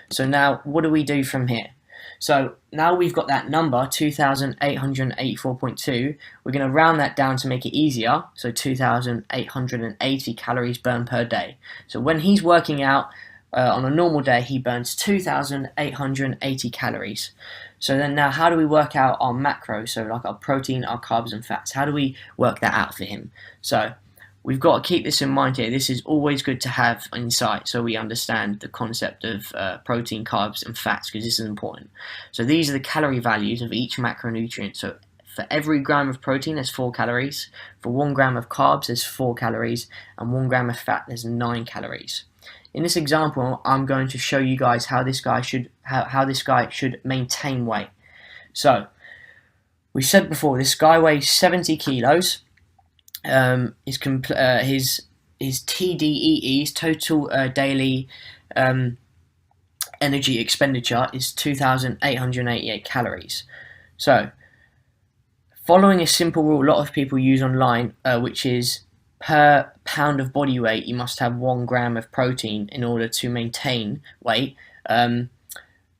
So now what do we do from here? So now we've got that number, 2,884.2, we're going to round that down to make it easier, so 2,880 calories burned per day. So when he's working out on a normal day, he burns 2,880 calories. So then now how do we work out our macros, so like our protein, our carbs and fats? How do we work that out for him? So we've got to keep this in mind here. This is always good to have in sight so we understand the concept of protein, carbs and fats, because this is important. So these are the calorie values of each macronutrient. So for every gram of protein there's 4 calories, for 1 gram of carbs there's 4 calories, and 1 gram of fat there's 9 calories. In this example, I'm going to show you guys how this guy should maintain weight. So we said before, this guy weighs 70 kilos. His TDEE, his total daily energy expenditure, is 2,888 calories. So following a simple rule a lot of people use online, which is per pound of body weight, you must have 1 gram of protein in order to maintain weight.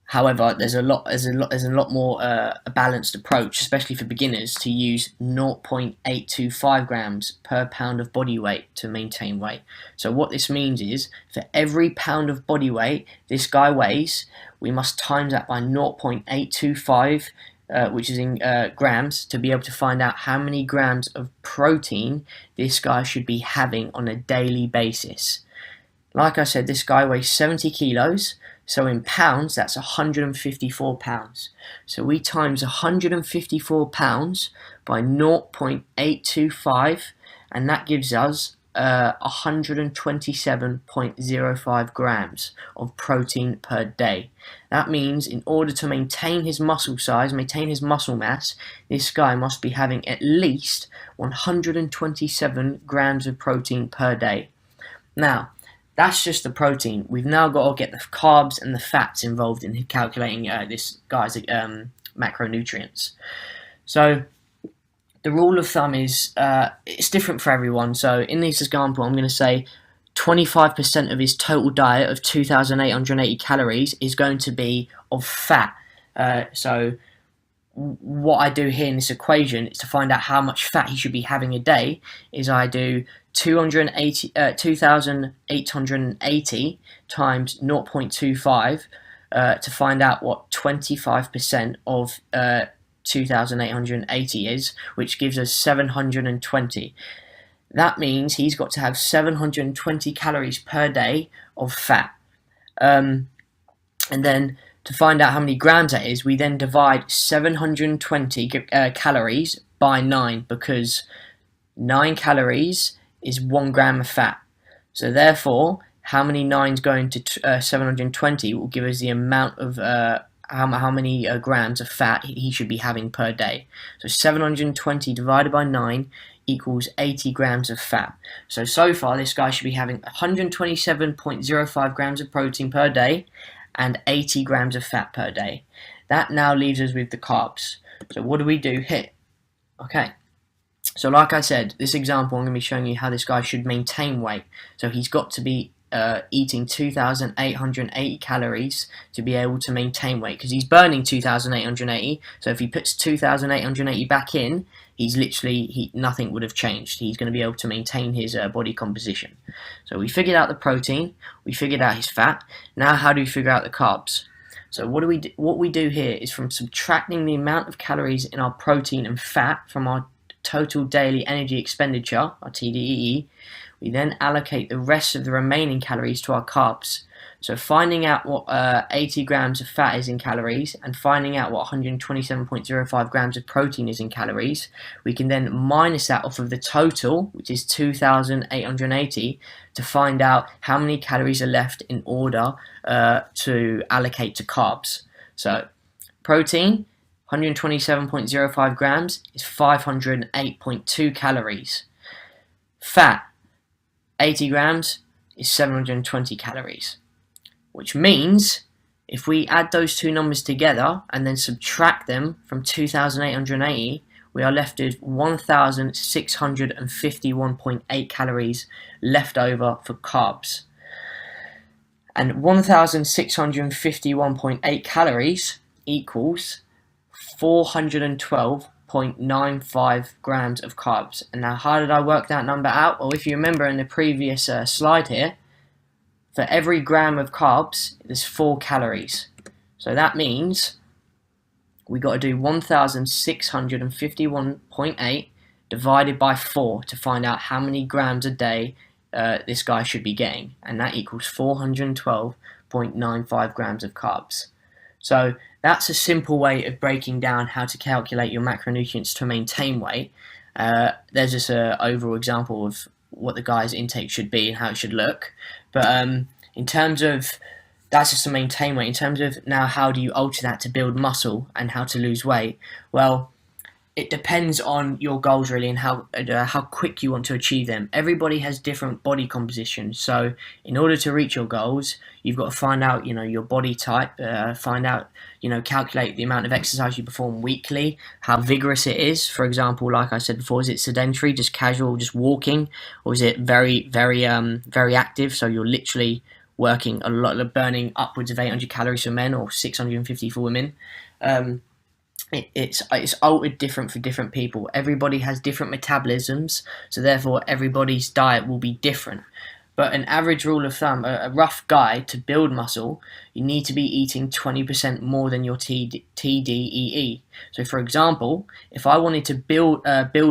However, there's a lot more a balanced approach, especially for beginners, to use 0.825 grams per pound of body weight to maintain weight. So what this means is, for every pound of body weight this guy weighs, we must times that by 0.825, which is in grams, to be able to find out how many grams of protein this guy should be having on a daily basis. Like I said, this guy weighs 70 kilos, so in pounds, that's 154 pounds. So we times 154 pounds by 0.825, and that gives us 127.05 grams of protein per day. That means in order to maintain his muscle size, maintain his muscle mass, this guy must be having at least 127 grams of protein per day. Now, that's just the protein. We've now got to get the carbs and the fats involved in calculating this guy's macronutrients. So the rule of thumb is it's different for everyone. So in this example, I'm going to say 25% of his total diet of 2,880 calories is going to be of fat. So what I do here in this equation is to find out how much fat he should be having a day, is I do 2,880 times 0.25 to find out what 25% of 2,880 is, which gives us 720. That means he's got to have 720 calories per day of fat. And then to find out how many grams that is, we then divide 720 calories by 9, because 9 calories is 1 gram of fat. So therefore, how many 9s going to 720 will give us the amount of how many grams of fat he should be having per day. So 720 divided by 9 equals 80 grams of fat. So far this guy should be having 127.05 grams of protein per day and 80 grams of fat per day. That now leaves us with the carbs. So what do we do here? Okay, so like I said, this example I'm going to be showing you how this guy should maintain weight. So he's got to be eating 2,880 calories to be able to maintain weight, because he's burning 2,880. So if he puts 2,880 back in, he's literally nothing would have changed. He's going to be able to maintain his body composition. So we figured out the protein, we figured out his fat. Now how do we figure out the carbs? So what we do here is, from subtracting the amount of calories in our protein and fat from our total daily energy expenditure, our TDEE, we then allocate the rest of the remaining calories to our carbs. So finding out what 80 grams of fat is in calories, and finding out what 127.05 grams of protein is in calories, we can then minus that off of the total, which is 2,880, to find out how many calories are left in order to allocate to carbs. So protein, 127.05 grams is 508.2 calories. Fat, 80 grams is 720 calories. Which means if we add those two numbers together and then subtract them from 2,880, we are left with 1,651.8 calories left over for carbs. And 1,651.8 calories equals 412.95 grams of carbs. And now how did I work that number out? Well, if you remember in the previous slide here, for every gram of carbs, there's 4 calories. So that means we got to do 1,651.8 divided by 4 to find out how many grams a day this guy should be getting. And that equals 412.95 grams of carbs. So that's a simple way of breaking down how to calculate your macronutrients to maintain weight. There's just an overall example of what the guy's intake should be and how it should look. But in terms of, that's just to maintain weight. In terms of now how do you alter that to build muscle and how to lose weight? Well, It depends on your goals really, and how quick you want to achieve them. Everybody has different body composition, so in order to reach your goals, you've got to find out, your body type, find out, calculate the amount of exercise you perform weekly, how vigorous it is. For example, like I said before, is it sedentary, just casual, just walking, or is it very, very, very active? So you're literally working a lot, burning upwards of 800 calories for men or 650 for women. It's altered different for different people. Everybody has different metabolisms, so therefore everybody's diet will be different. But an average rule of thumb, a rough guide to build muscle, you need to be eating 20% more than your TDEE. So, for example, if I wanted to build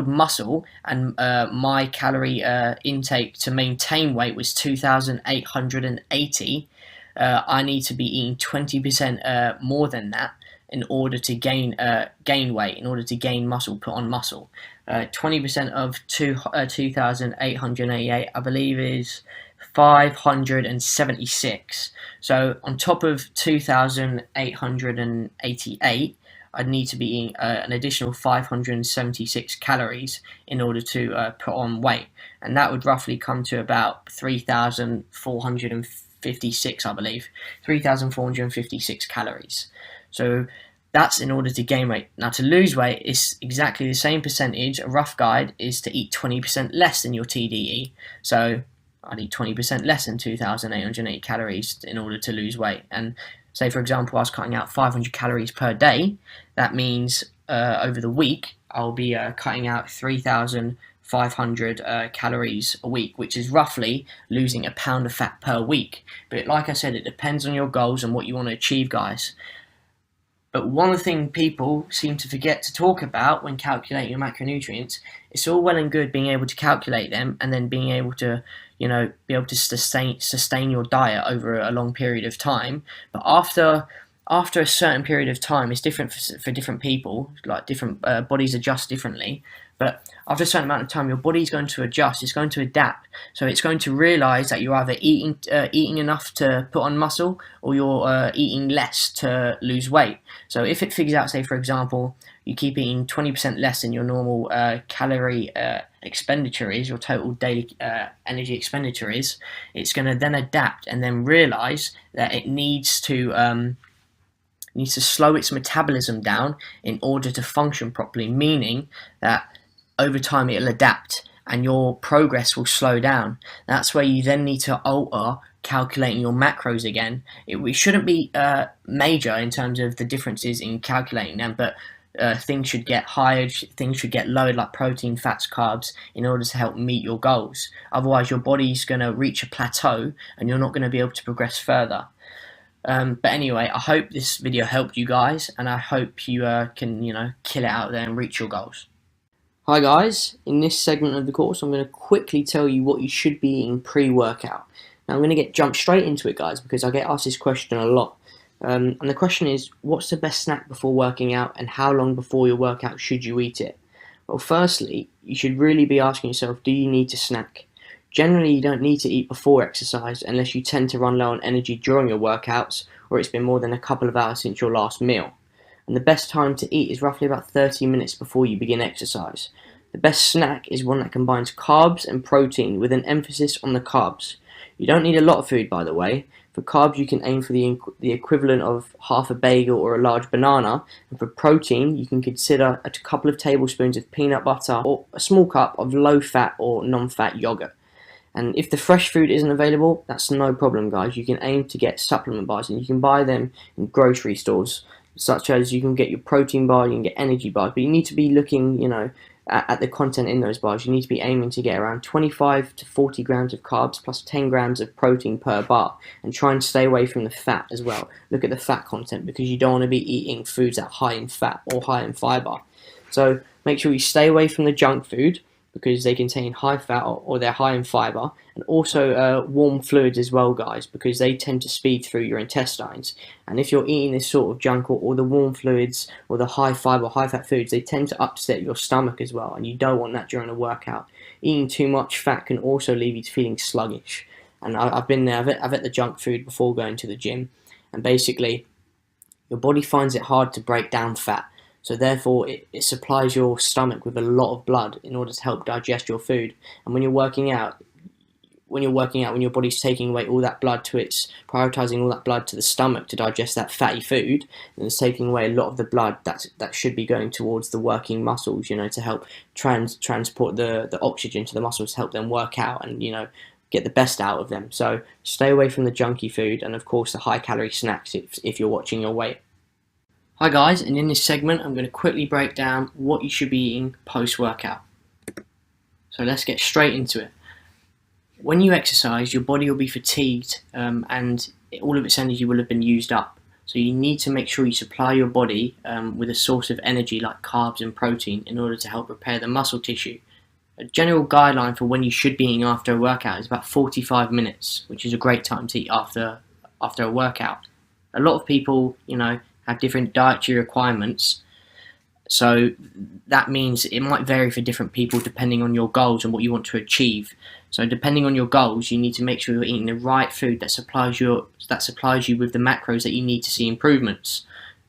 muscle and my calorie intake to maintain weight was 2,880, I need to be eating 20% more than that in order to gain weight, in order to gain muscle, put on muscle. 20% of 2,888, I believe, is 576. So on top of 2,888, I'd need to be eating an additional 576 calories in order to put on weight, and that would roughly come to about 3,456, I believe, 3,456 calories. So that's in order to gain weight. Now, to lose weight, it's exactly the same percentage. A rough guide is to eat 20% less than your TDE. So I'd eat 20% less than 2,880 calories in order to lose weight. And say, for example, I was cutting out 500 calories per day. That means over the week, I'll be cutting out 3,500 calories a week, which is roughly losing a pound of fat per week. But like I said, it depends on your goals and what you want to achieve, guys. But one thing people seem to forget to talk about when calculating your macronutrients, it's all well and good being able to calculate them and then being able to, sustain your diet over a long period of time. But after a certain period of time, it's different for different people. Like different bodies adjust differently. But after a certain amount of time, your body's going to adjust. It's going to adapt. So it's going to realize that you're either eating enough to put on muscle, or you're eating less to lose weight. So if it figures out, say for example, you keep eating 20% less than your normal calorie expenditure is, your total daily energy expenditure is, it's going to then adapt and then realize that it needs to slow its metabolism down in order to function properly, meaning that over time it'll adapt and your progress will slow down. That's where you then need to alter calculating your macros again. It shouldn't be major in terms of the differences in calculating them, but things should get higher, things should get lowered, like protein, fats, carbs, in order to help meet your goals. Otherwise your body's going to reach a plateau and you're not going to be able to progress further. But anyway, I hope this video helped you guys, and I hope you can kill it out there and reach your goals. Hi guys, in this segment of the course I'm going to quickly tell you what you should be eating pre-workout. Now I'm going to jump straight into it, guys, because I get asked this question a lot. And the question is, what's the best snack before working out, and how long before your workout should you eat it? Well, firstly, you should really be asking yourself, do you need to snack? Generally, you don't need to eat before exercise unless you tend to run low on energy during your workouts, or it's been more than a couple of hours since your last meal. And the best time to eat is roughly about 30 minutes before you begin exercise. The best snack is one that combines carbs and protein with an emphasis on the carbs. You don't need a lot of food, by the way. For carbs, you can aim for the equivalent of half a bagel or a large banana, and for protein, you can consider a couple of tablespoons of peanut butter or a small cup of low-fat or non-fat yogurt. And if the fresh food isn't available, that's no problem, guys. You can aim to get supplement bars, and you can buy them in grocery stores, such as you can get your protein bar, you can get energy bars, but you need to be looking, at the content in those bars. You need to be aiming to get around 25 to 40 grams of carbs plus 10 grams of protein per bar, and try and stay away from the fat as well. Look at the fat content, because you don't want to be eating foods that are high in fat or high in fiber. So make sure you stay away from the junk food, because they contain high fat or they're high in fiber, and also warm fluids as well, guys, because they tend to speed through your intestines. And if you're eating this sort of junk or the warm fluids or the high fiber, high fat foods, they tend to upset your stomach as well, and you don't want that during a workout. Eating too much fat can also leave you feeling sluggish, and I've been there. I've had the junk food before going to the gym, and basically your body finds it hard to break down fat. So therefore it supplies your stomach with a lot of blood in order to help digest your food. And when your body's taking away all that blood to its prioritizing all that blood to the stomach to digest that fatty food, and it's taking away a lot of the blood that should be going towards the working muscles, to help transport the oxygen to the muscles to help them work out and get the best out of them. So stay away from the junky food and of course the high calorie snacks if you're watching your weight. Hi guys, and in this segment I'm going to quickly break down what you should be eating post workout. So let's get straight into it. When you exercise, your body will be fatigued and all of its energy will have been used up. So you need to make sure you supply your body with a source of energy like carbs and protein in order to help repair the muscle tissue. A general guideline for when you should be eating after a workout is about 45 minutes, which is a great time to eat after a workout. A lot of people, have different dietary requirements. So that means it might vary for different people depending on your goals and what you want to achieve. So depending on your goals, you need to make sure you're eating the right food that supplies you with the macros that you need to see improvements.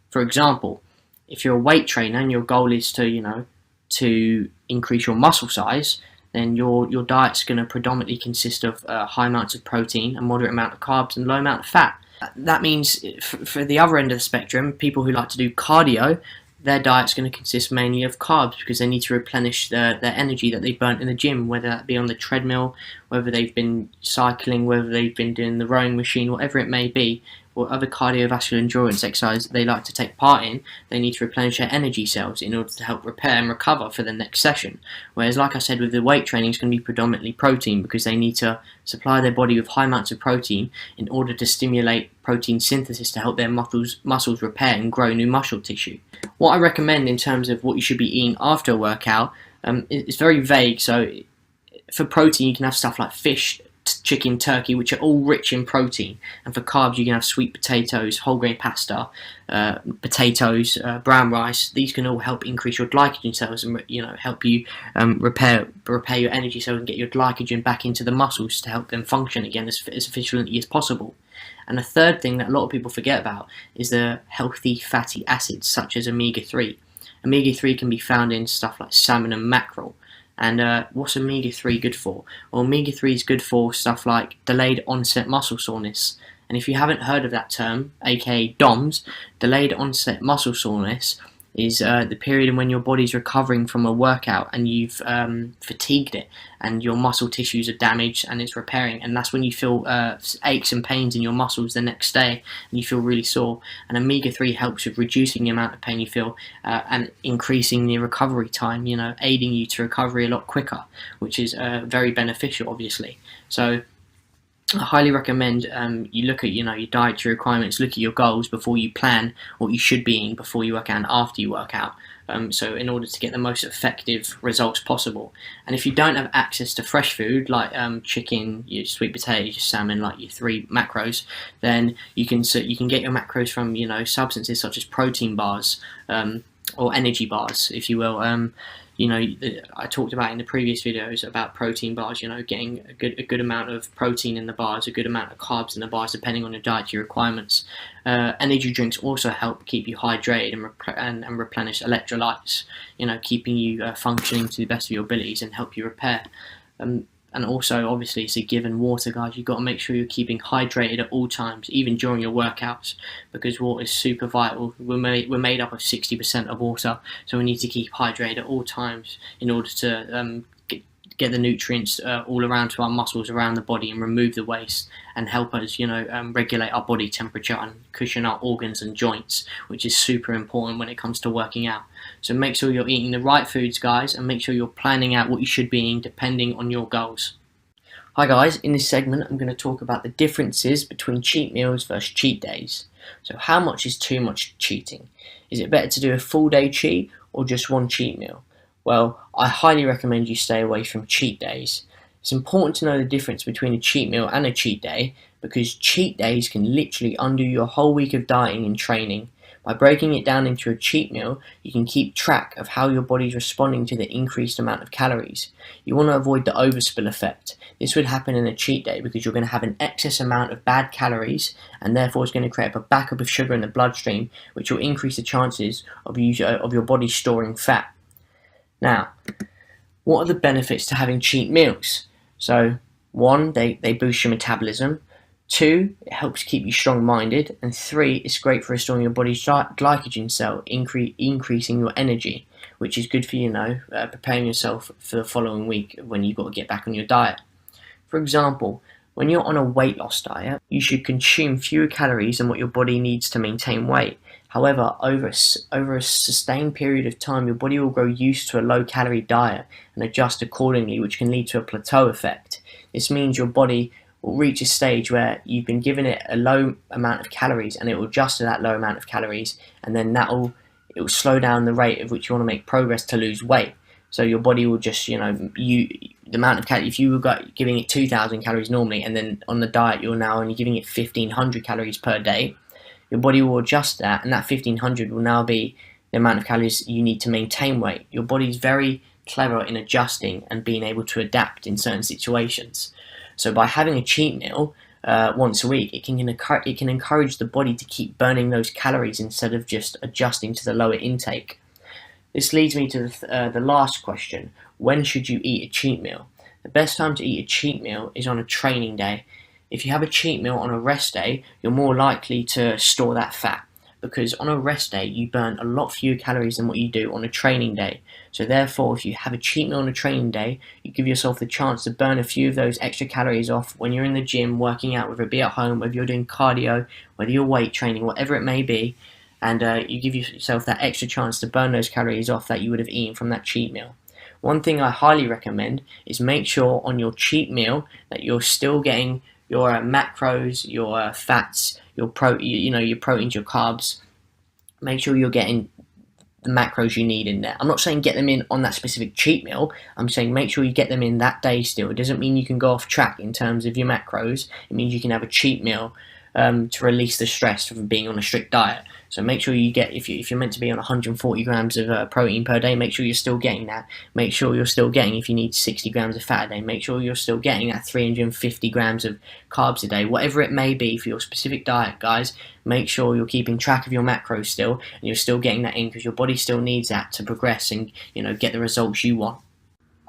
For example, if you're a weight trainer and your goal is to increase your muscle size, then your diet's going to predominantly consist of high amounts of protein, a moderate amount of carbs, and low amount of fat. That means for the other end of the spectrum, people who like to do cardio, their diet's going to consist mainly of carbs because they need to replenish their energy that they've burnt in the gym, whether that be on the treadmill, whether they've been cycling, whether they've been doing the rowing machine, whatever it may be, or other cardiovascular endurance exercise they like to take part in. They need to replenish their energy cells in order to help repair and recover for the next session. Whereas, like I said, with the weight training, it's going to be predominantly protein because they need to supply their body with high amounts of protein in order to stimulate protein synthesis to help their muscles repair and grow new muscle tissue. What I recommend in terms of what you should be eating after a workout is very vague. So for protein, you can have stuff like fish, chicken, turkey, which are all rich in protein. And for carbs, you can have sweet potatoes, whole grain pasta, potatoes, brown rice. These can all help increase your glycogen cells and help you repair your energy cells and get your glycogen back into the muscles to help them function again as efficiently as possible. And the third thing that a lot of people forget about is the healthy fatty acids such as omega-3. Omega-3 can be found in stuff like salmon and mackerel. And what's omega-3 good for? Well, omega-3 is good for stuff like delayed onset muscle soreness. And if you haven't heard of that term, aka DOMS, delayed onset muscle soreness is the period in when your body's recovering from a workout and you've fatigued it and your muscle tissues are damaged and it's repairing, and that's when you feel aches and pains in your muscles the next day and you feel really sore. And omega-3 helps with reducing the amount of pain you feel and increasing the recovery time, aiding you to recovery a lot quicker, which is very beneficial obviously. So I highly recommend you look at your dietary requirements, look at your goals before you plan what you should be eating before you work out and after you work out. So in order to get the most effective results possible. And if you don't have access to fresh food like chicken, your sweet potatoes, your salmon, like your 3 macros, then you can get your macros from substances such as protein bars or energy bars, if you will. I talked about in the previous videos about protein bars, getting a good amount of protein in the bars, a good amount of carbs in the bars, depending on your dietary requirements. Energy drinks also help keep you hydrated and replenish electrolytes, keeping you functioning to the best of your abilities and help you repair. And also, obviously, it's a given water, guys. You've got to make sure you're keeping hydrated at all times, even during your workouts, because water is super vital. We're made up of 60% of water, so we need to keep hydrated at all times in order to get the nutrients all around to our muscles around the body and remove the waste and help us, regulate our body temperature and cushion our organs and joints, which is super important when it comes to working out. So make sure you're eating the right foods, guys, and make sure you're planning out what you should be eating depending on your goals. Hi guys, in this segment I'm going to talk about the differences between cheat meals versus cheat days. So how much is too much cheating? Is it better to do a full day cheat or just one cheat meal? Well, I highly recommend you stay away from cheat days. It's important to know the difference between a cheat meal and a cheat day because cheat days can literally undo your whole week of dieting and training. By breaking it down into a cheat meal, you can keep track of how your body's responding to the increased amount of calories. You want to avoid the overspill effect. This would happen in a cheat day because you're going to have an excess amount of bad calories, and therefore it's going to create a backup of sugar in the bloodstream, which will increase the chances of your body storing fat. Now, what are the benefits to having cheat meals? So, one, they boost your metabolism. Two, it helps keep you strong-minded. And three, it's great for restoring your body's glycogen cell, increasing your energy, which is good for, preparing yourself for the following week when you've got to get back on your diet. For example, when you're on a weight loss diet, you should consume fewer calories than what your body needs to maintain weight. However, over a sustained period of time, your body will grow used to a low-calorie diet and adjust accordingly, which can lead to a plateau effect. This means your body will reach a stage where you've been giving it a low amount of calories and it will adjust to that low amount of calories, and then it will slow down the rate at which you want to make progress to lose weight. So your body will just, the amount of calories, if you were giving it 2,000 calories normally, and then on the diet you're now only giving it 1,500 calories per day, your body will adjust that, and that 1,500 will now be the amount of calories you need to maintain weight. Your body's very clever in adjusting and being able to adapt in certain situations. So by having a cheat meal once a week, it can encourage the body to keep burning those calories instead of just adjusting to the lower intake. This leads me to the last question. When should you eat a cheat meal? The best time to eat a cheat meal is on a training day. If you have a cheat meal on a rest day, you're more likely to store that fat, because on a rest day you burn a lot fewer calories than what you do on a training day. So therefore, if you have a cheat meal on a training day, you give yourself the chance to burn a few of those extra calories off when you're in the gym working out, whether it be at home, whether you're doing cardio, whether you're weight training, whatever it may be. And you give yourself that extra chance to burn those calories off that you would have eaten from that cheat meal. One thing I highly recommend is make sure on your cheat meal that you're still getting your macros, your fats, your your proteins, your carbs. Make sure you're getting the macros you need in there. I'm not saying get them in on that specific cheat meal. I'm saying make sure you get them in that day still. It doesn't mean you can go off track in terms of your macros. It means you can have a cheat meal to release the stress from being on a strict diet. So make sure you get, if you're meant to be on 140 grams of protein per day, make sure you're still getting that. Make sure you're still getting, if you need 60 grams of fat a day, make sure you're still getting that 350 grams of carbs a day. Whatever it may be for your specific diet, guys, make sure you're keeping track of your macros still, and you're still getting that in, because your body still needs that to progress and get the results you want.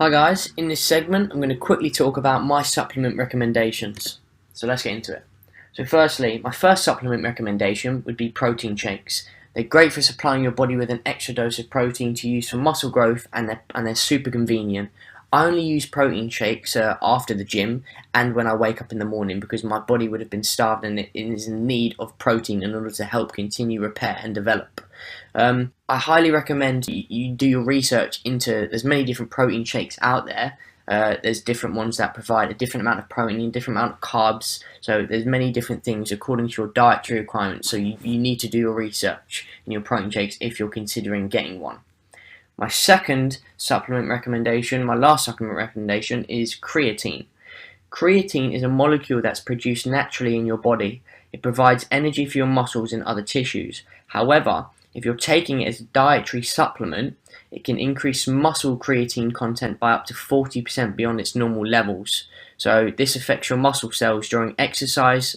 Hi guys, in this segment I'm going to quickly talk about my supplement recommendations. So let's get into it. So firstly, my first supplement recommendation would be protein shakes. They're great for supplying your body with an extra dose of protein to use for muscle growth, and they're super convenient. I only use protein shakes after the gym and when I wake up in the morning, because my body would have been starved and it is in need of protein in order to help continue repair and develop. I highly recommend you do your research into, there's many different protein shakes out there. There's different ones that provide a different amount of protein, different amount of carbs. So there's many different things according to your dietary requirements. So you need to do your research in your protein shakes if you're considering getting one. My second supplement recommendation, my last supplement recommendation, is creatine. Creatine is a molecule that's produced naturally in your body. It provides energy for your muscles and other tissues. However, if you're taking it as a dietary supplement, it can increase muscle creatine content by up to 40% beyond its normal levels. So this affects your muscle cells during exercise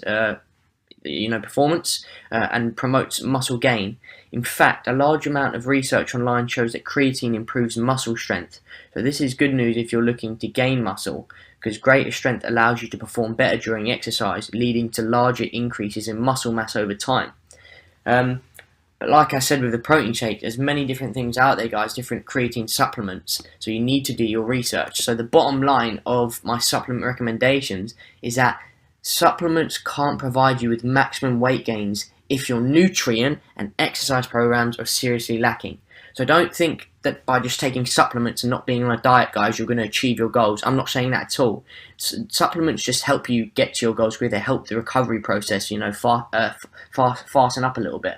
performance and promotes muscle gain. In fact, a large amount of research online shows that creatine improves muscle strength. So this is good news if you're looking to gain muscle, because greater strength allows you to perform better during exercise, leading to larger increases in muscle mass over time. But like I said with the protein shake, there's many different things out there, guys, different creatine supplements, so you need to do your research. So the bottom line of my supplement recommendations is that supplements can't provide you with maximum weight gains if your nutrient and exercise programs are seriously lacking. So don't think that by just taking supplements and not being on a diet, guys, you're going to achieve your goals. I'm not saying that at all. Supplements just help you get to your goals, because they help the recovery process, fasten up a little bit.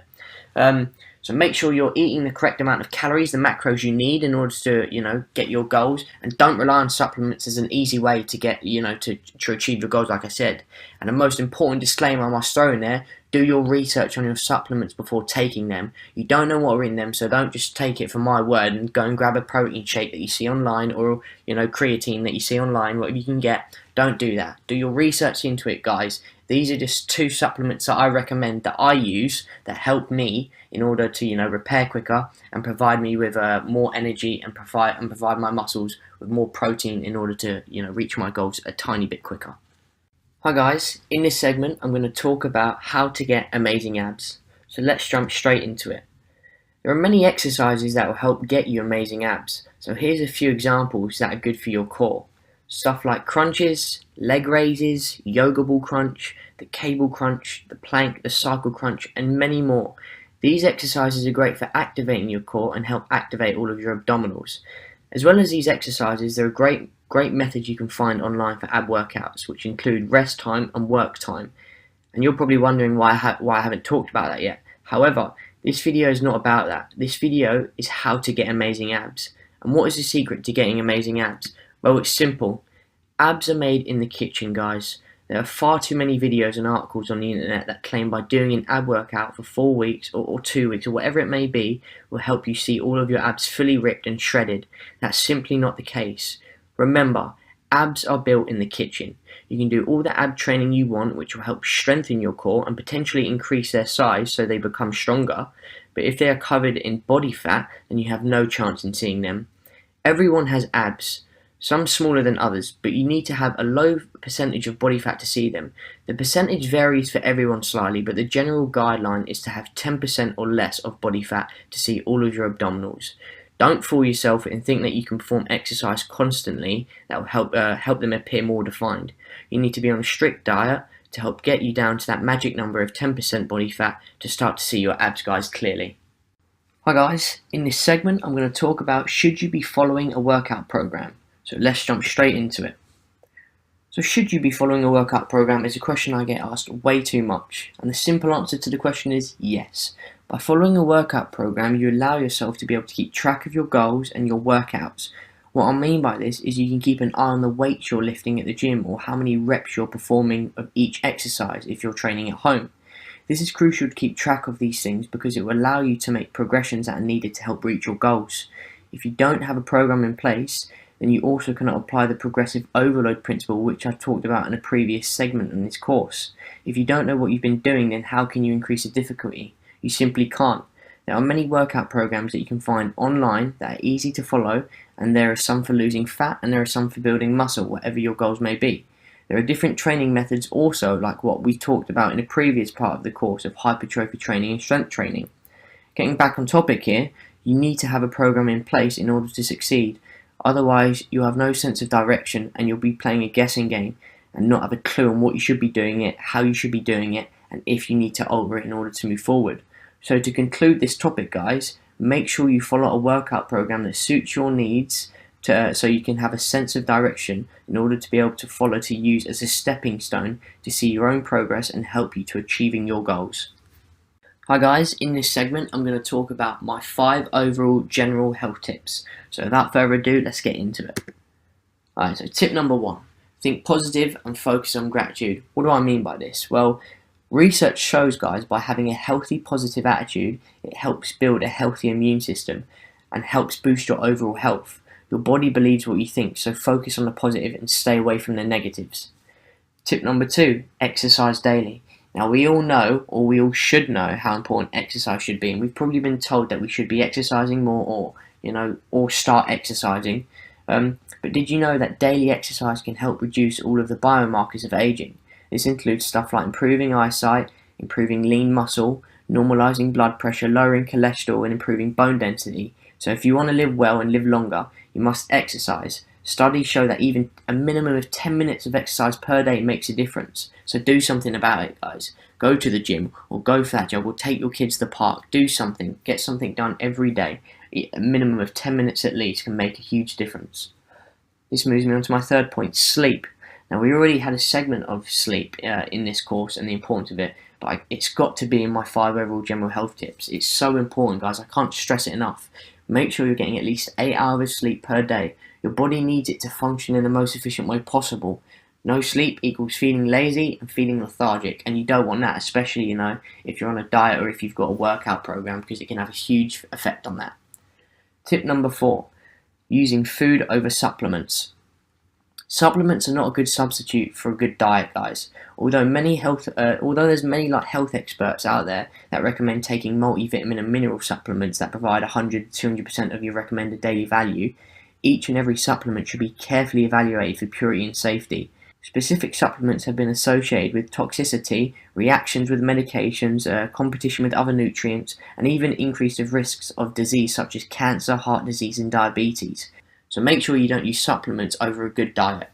So So make sure you're eating the correct amount of calories, the macros you need in order to, get your goals, and don't rely on supplements as an easy way to get, to achieve your goals, like I said. And the most important disclaimer I must throw in there: do your research on your supplements before taking them. You don't know what are in them, so don't just take it for my word and go and grab a protein shake that you see online, or creatine that you see online, whatever you can get. Don't do that. Do your research into it, guys. These are just 2 supplements that I recommend, that I use, that help me in order to repair quicker and provide me with more energy, and provide my muscles with more protein in order to reach my goals a tiny bit quicker. Hi guys, in this segment I'm going to talk about how to get amazing abs. So let's jump straight into it. There are many exercises that will help get you amazing abs. So here's a few examples that are good for your core. Stuff like crunches, leg raises, yoga ball crunch, the cable crunch, the plank, the cycle crunch, and many more. These exercises are great for activating your core and help activate all of your abdominals. As well as these exercises, there are great methods you can find online for ab workouts, which include rest time and work time. And you're probably wondering why I haven't talked about that yet. However, this video is not about that. This video is how to get amazing abs. And what is the secret to getting amazing abs? Well, it's simple. Abs are made in the kitchen, guys. There are far too many videos and articles on the internet that claim by doing an ab workout for 4 weeks or 2 weeks or whatever it may be will help you see all of your abs fully ripped and shredded. That's simply not the case. Remember, abs are built in the kitchen. You can do all the ab training you want, which will help strengthen your core and potentially increase their size so they become stronger. But if they are covered in body fat, then you have no chance in seeing them. Everyone has abs. Some smaller than others, but you need to have a low percentage of body fat to see them. The percentage varies for everyone slightly, but the general guideline is to have 10% or less of body fat to see all of your abdominals. Don't fool yourself and think that you can perform exercise constantly that will help them appear more defined. You need to be on a strict diet to help get you down to that magic number of 10% body fat to start to see your abs, guys, clearly. Hi guys, in this segment I'm going to talk about, should you be following a workout program? So let's jump straight into it. So should you be following a workout program is a question I get asked way too much. And the simple answer to the question is yes. By following a workout program, you allow yourself to be able to keep track of your goals and your workouts. What I mean by this is you can keep an eye on the weights you're lifting at the gym, or how many reps you're performing of each exercise if you're training at home. This is crucial to keep track of these things because it will allow you to make progressions that are needed to help reach your goals. If you don't have a program in place, then you also cannot apply the progressive overload principle, which I've talked about in a previous segment in this course. If you don't know what you've been doing, then how can you increase the difficulty? You simply can't. There are many workout programs that you can find online that are easy to follow, and there are some for losing fat and there are some for building muscle, whatever your goals may be. There are different training methods also, like what we talked about in a previous part of the course of hypertrophy training and strength training. Getting back on topic here, you need to have a program in place in order to succeed. Otherwise, you'll have no sense of direction and you'll be playing a guessing game and not have a clue on what you should be doing it, how you should be doing it, and if you need to alter it in order to move forward. So to conclude this topic, guys, make sure you follow a workout program that suits your needs so you can have a sense of direction in order to be able to follow, to use as a stepping stone to see your own progress and help you to achieving your goals. Hi guys, in this segment I'm going to talk about my 5 overall general health tips. So without further ado, let's get into it. Alright, so tip number 1, think positive and focus on gratitude. What do I mean by this? Well, research shows, guys, by having a healthy positive attitude, it helps build a healthy immune system and helps boost your overall health. Your body believes what you think, so focus on the positive and stay away from the negatives. Tip number 2, exercise daily. Now we all know, or we all should know, how important exercise should be, and we've probably been told that we should be exercising more, or start exercising. But did you know that daily exercise can help reduce all of the biomarkers of aging? This includes stuff like improving eyesight, improving lean muscle, normalizing blood pressure, lowering cholesterol, and improving bone density. So if you want to live well and live longer, you must exercise. Studies show that even a minimum of 10 minutes of exercise per day makes a difference. So do something about it, guys. Go to the gym, or go for that jog, or take your kids to the park. Do something. Get something done every day. A minimum of 10 minutes at least can make a huge difference. This moves me on to my 3rd point, sleep. Now we already had a segment of sleep in this course and the importance of it, but it's got to be in my 5 overall general health tips. It's so important, guys. I can't stress it enough. Make sure you're getting at least 8 hours of sleep per day. Your body needs it to function in the most efficient way possible. No sleep equals feeling lazy and feeling lethargic, and you don't want that, especially, if you're on a diet or if you've got a workout program, because it can have a huge effect on that. Tip number 4, using food over supplements. Supplements are not a good substitute for a good diet, guys. Although there's many health experts out there that recommend taking multivitamin and mineral supplements that provide 100-200% of your recommended daily value, each and every supplement should be carefully evaluated for purity and safety. Specific supplements have been associated with toxicity, reactions with medications, competition with other nutrients, and even increased risks of disease such as cancer, heart disease, and diabetes. So make sure you don't use supplements over a good diet.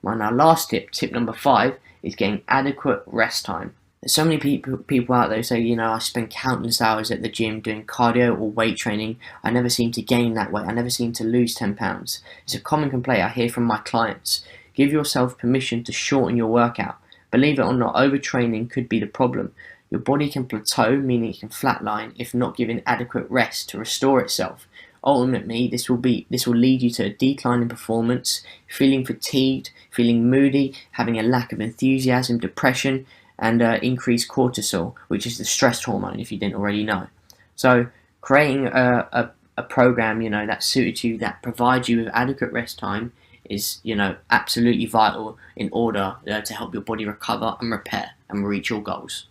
And our last tip number 5, is getting adequate rest time. There's so many people out there who say, I spend countless hours at the gym doing cardio or weight training. I never seem to gain that weight. I never seem to lose 10 pounds. It's a common complaint I hear from my clients. Give yourself permission to shorten your workout. Believe it or not, overtraining could be the problem. Your body can plateau, meaning it can flatline, if not given adequate rest to restore itself. Ultimately, this will lead you to a decline in performance, feeling fatigued, feeling moody, having a lack of enthusiasm, depression, and increased cortisol, which is the stress hormone, if you didn't already know. So creating a program, that suited you, that provides you with adequate rest time is, absolutely vital in order to help your body recover and repair and reach your goals.